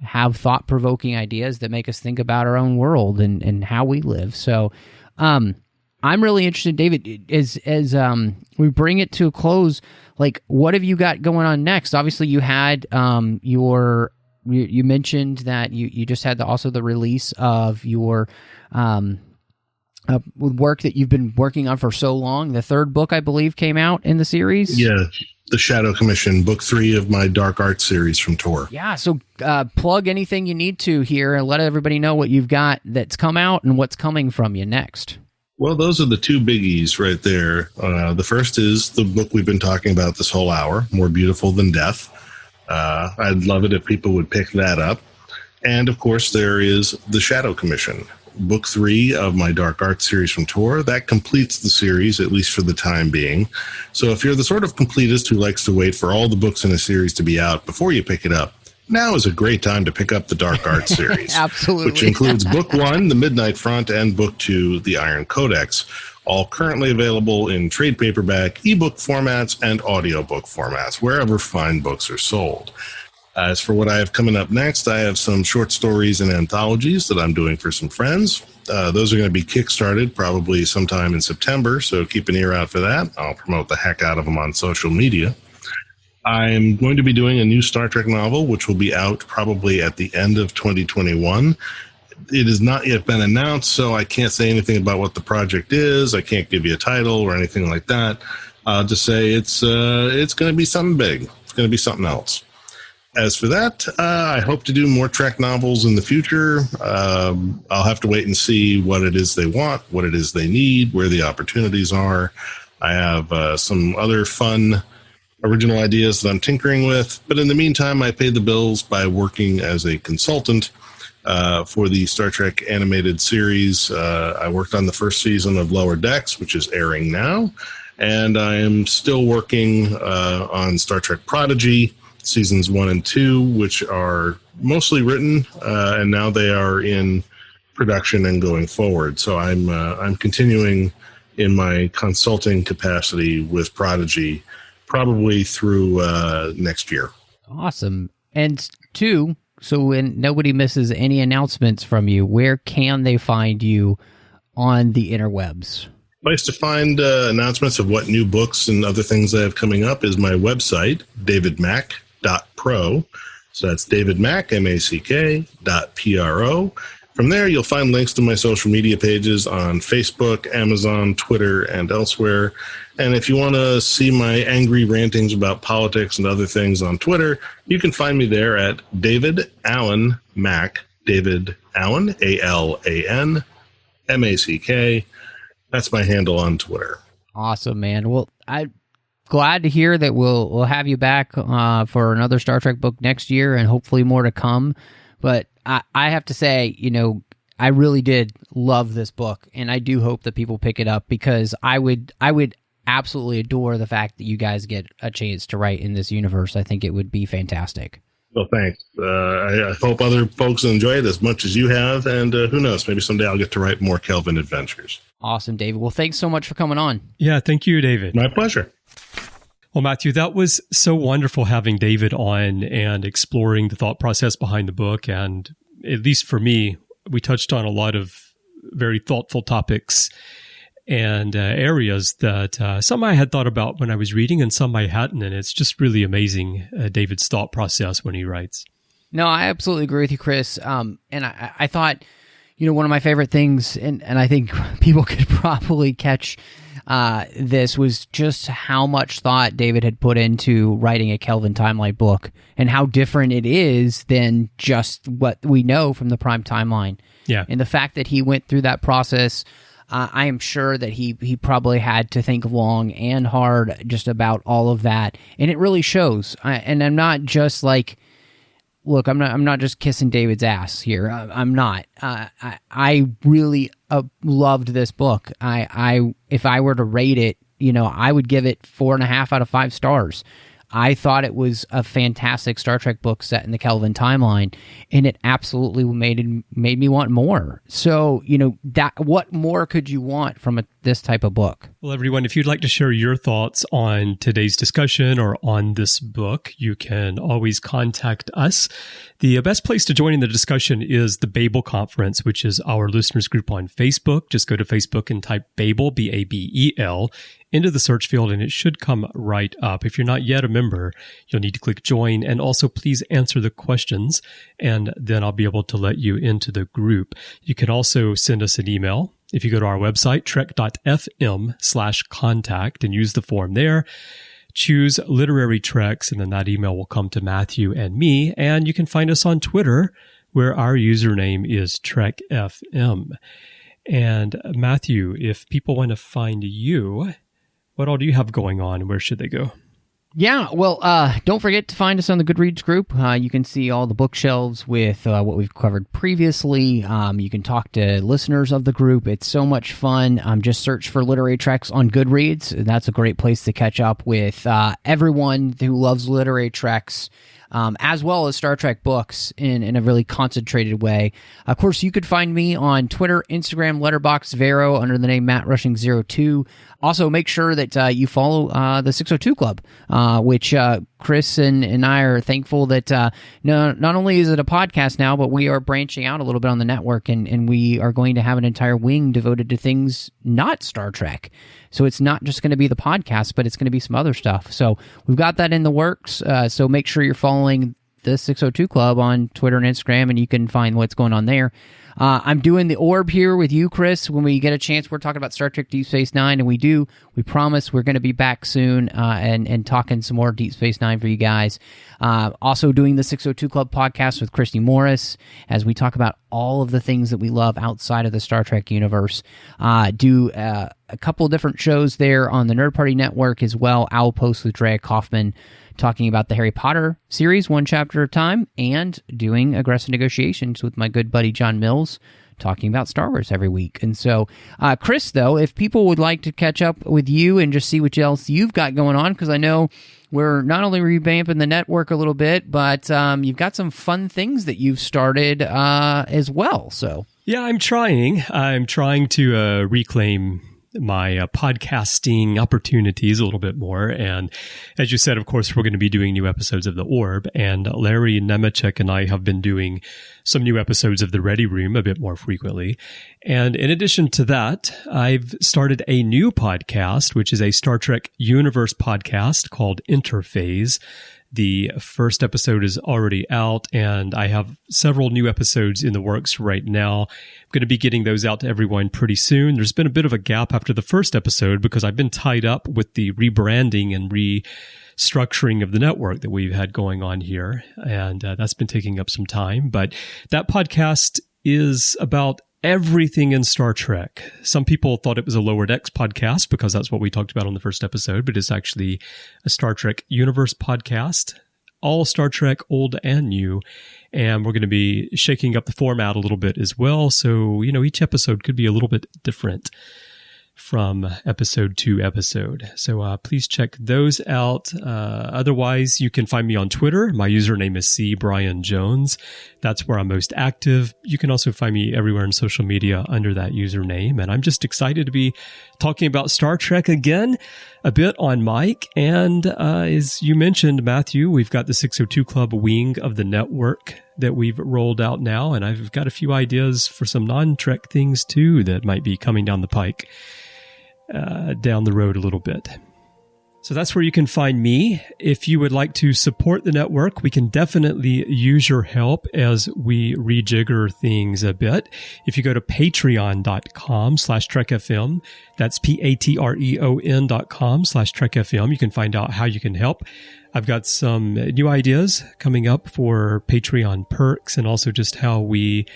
have thought-provoking ideas that make us think about our own world and how we live. So I'm really interested, David, as we bring it to a close, like, what have you got going on next? Obviously, you had you mentioned that you just had also the release of your work that you've been working on for so long. The third book, I believe, came out in the series. Yeah. The Shadow Commission, book 3 of my Dark Arts series from Tor. Yeah, so plug anything you need to here and let everybody know what you've got that's come out and what's coming from you next. Well, those are the two biggies right there. The first is the book we've been talking about this whole hour, More Beautiful Than Death. I'd love it if people would pick that up. And, of course, there is The Shadow Commission, book 3 of my Dark Arts series from Tor. That completes the series, at least for the time being. So if you're the sort of completist who likes to wait for all the books in a series to be out before you pick it up, now is a great time to pick up the Dark Arts series. Absolutely. Which includes book 1, The Midnight Front, and book 2, The Iron Codex, all currently available in trade paperback, ebook formats, and audiobook formats, wherever fine books are sold. As for what I have coming up next, I have some short stories and anthologies that I'm doing for some friends. Those are going to be kickstarted probably sometime in September, so keep an ear out for that. I'll promote the heck out of them on social media. I'm going to be doing a new Star Trek novel, which will be out probably at the end of 2021. It has not yet been announced, so I can't say anything about what the project is. I can't give you a title or anything like that. I'll just say it's going to be something big. It's going to be something else. As for that, I hope to do more Trek novels in the future. I'll have to wait and see what it is they want, what it is they need, where the opportunities are. I have some other fun original ideas that I'm tinkering with. But in the meantime, I pay the bills by working as a consultant for the Star Trek animated series. I worked on the first season of Lower Decks, which is airing now. And I am still working on Star Trek Prodigy, seasons 1 and 2, which are mostly written, and now they are in production and going forward. So I'm continuing in my consulting capacity with Prodigy, probably through next year. Awesome. And 2, so when nobody misses any announcements from you, where can they find you on the interwebs? Place to find announcements of what new books and other things I have coming up is my website, davidmack.pro. So that's David Mack, MACK.PRO. From there, you'll find links to my social media pages on Facebook, Amazon, Twitter, and elsewhere. And if you want to see my angry rantings about politics and other things on Twitter, you can find me there at David Allen Mack. David Allen, ALAN, MACK. That's my handle on Twitter. Awesome, man. Well, I'm glad to hear that we'll have you back for another Star Trek book next year and hopefully more to come. But I have to say, I really did love this book, and I do hope that people pick it up because I would absolutely adore the fact that you guys get a chance to write in this universe. I think it would be fantastic. Well, thanks. I hope other folks enjoy it as much as you have. And who knows, maybe someday I'll get to write more Kelvin adventures. Awesome, David. Well, thanks so much for coming on. Yeah, thank you, David. My pleasure. Well, Matthew, that was so wonderful having David on and exploring the thought process behind the book. And at least for me, we touched on a lot of very thoughtful topics and areas that some I had thought about when I was reading and some I hadn't. And it's just really amazing, David's thought process when he writes. No, I absolutely agree with you, Chris. And I thought, one of my favorite things, and I think people could probably catch this, was just how much thought David had put into writing a Kelvin Timeline book and how different it is than just what we know from the Prime Timeline. Yeah. And the fact that he went through that process, I am sure that he probably had to think long and hard just about all of that. And it really shows. And I'm not just like, look, I'm not just kissing David's ass here. I'm not. I really loved this book. If I were to rate it, I would give it 4.5 out of 5 stars. I thought it was a fantastic Star Trek book set in the Kelvin timeline, and it absolutely made me want more. So, what more could you want from this type of book? Well, everyone, if you'd like to share your thoughts on today's discussion or on this book, you can always contact us. The best place to join in the discussion is the Babel Conference, which is our listeners group on Facebook. Just go to Facebook and type Babel, B-A-B-E-L, into the search field, and it should come right up. If you're not yet a member, you'll need to click join, and also please answer the questions, and then I'll be able to let you into the group. You can also send us an email. If you go to our website, trek.fm/contact, and use the form there, choose Literary Treks, and then that email will come to Matthew and me. And you can find us on Twitter, where our username is TrekFM. And Matthew, if people want to find you, what all do you have going on, and where should they go? Yeah, well, don't forget to find us on the Goodreads group. You can see all the bookshelves with what we've covered previously. You can talk to listeners of the group. It's so much fun. Just search for Literary Treks on Goodreads. That's a great place to catch up with everyone who loves Literary Treks, as well as Star Trek books in a really concentrated way. Of course, you could find me on Twitter, Instagram, Letterboxd, Vero under the name MattRushing02. Also, make sure that you follow the 602 Club, which Chris and I are thankful that not only is it a podcast now, but we are branching out a little bit on the network, and we are going to have an entire wing devoted to things not Star Trek. So it's not just going to be the podcast, but it's going to be some other stuff. So we've got that in the works. So make sure you're following the 602 Club on Twitter and Instagram, and you can find what's going on there. I'm doing the Orb here with you, Chris. When we get a chance, we're talking about Star Trek Deep Space Nine, and we promise we're going to be back soon and talking some more Deep Space Nine for you guys. Also doing the 602 Club podcast with Christy Morris as we talk about all of the things that we love outside of the Star Trek universe. Do a couple of different shows there on the Nerd Party Network as well. Owl Post with Drea Kaufman, talking about the Harry Potter series, one chapter at a time, and doing Aggressive Negotiations with my good buddy John Mills, talking about Star Wars every week. And so, Chris, though, if people would like to catch up with you and just see what else you've got going on, because I know we're not only revamping the network a little bit, but you've got some fun things that you've started as well. So, yeah, I'm trying to reclaim my podcasting opportunities a little bit more. And as you said, of course, we're going to be doing new episodes of The Orb, and Larry Nemechek and I have been doing some new episodes of The Ready Room a bit more frequently. And in addition to that, I've started a new podcast, which is a Star Trek universe podcast called Interphase. The first episode is already out, and I have several new episodes in the works right now. I'm going to be getting those out to everyone pretty soon. There's been a bit of a gap after the first episode because I've been tied up with the rebranding and restructuring of the network that we've had going on here, and that's been taking up some time. But that podcast is about everything in Star Trek. Some people thought it was a Lower Decks podcast because that's what we talked about on the first episode, but it's actually a Star Trek universe podcast, all Star Trek, old and new. And we're going to be shaking up the format a little bit as well. So, each episode could be a little bit different. from episode to episode. So please check those out. Otherwise, you can find me on Twitter. My username is CBryanJones. That's where I'm most active. You can also find me everywhere in social media under that username. And I'm just excited to be talking about Star Trek again, a bit on mic. And as you mentioned, Matthew, we've got the 602 Club wing of the network that we've rolled out now. And I've got a few ideas for some non-Trek things too that might be coming down the pike. Down the road a little bit. So that's where you can find me. If you would like to support the network, we can definitely use your help as we rejigger things a bit. If you go to patreon.com/TrekFM, that's patreon.com/TrekFM, you can find out how you can help. I've got some new ideas coming up for Patreon perks and also just how we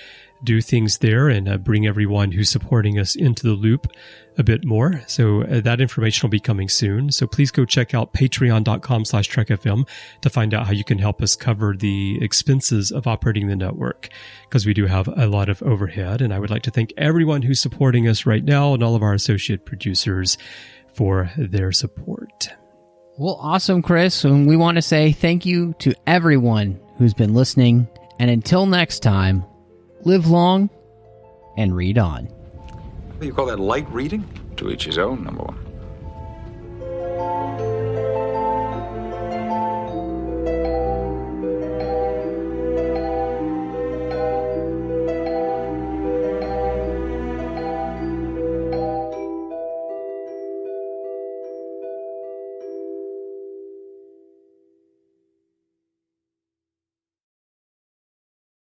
do things there and bring everyone who's supporting us into the loop a bit more. So that information will be coming soon. So please go check out patreon.com/TrekFM to find out how you can help us cover the expenses of operating the network, because we do have a lot of overhead. And I would like to thank everyone who's supporting us right now and all of our associate producers for their support. Well, awesome, Chris. And we want to say thank you to everyone who's been listening. And until next time, live long and read on. What do you call that, light reading? To each his own, number one.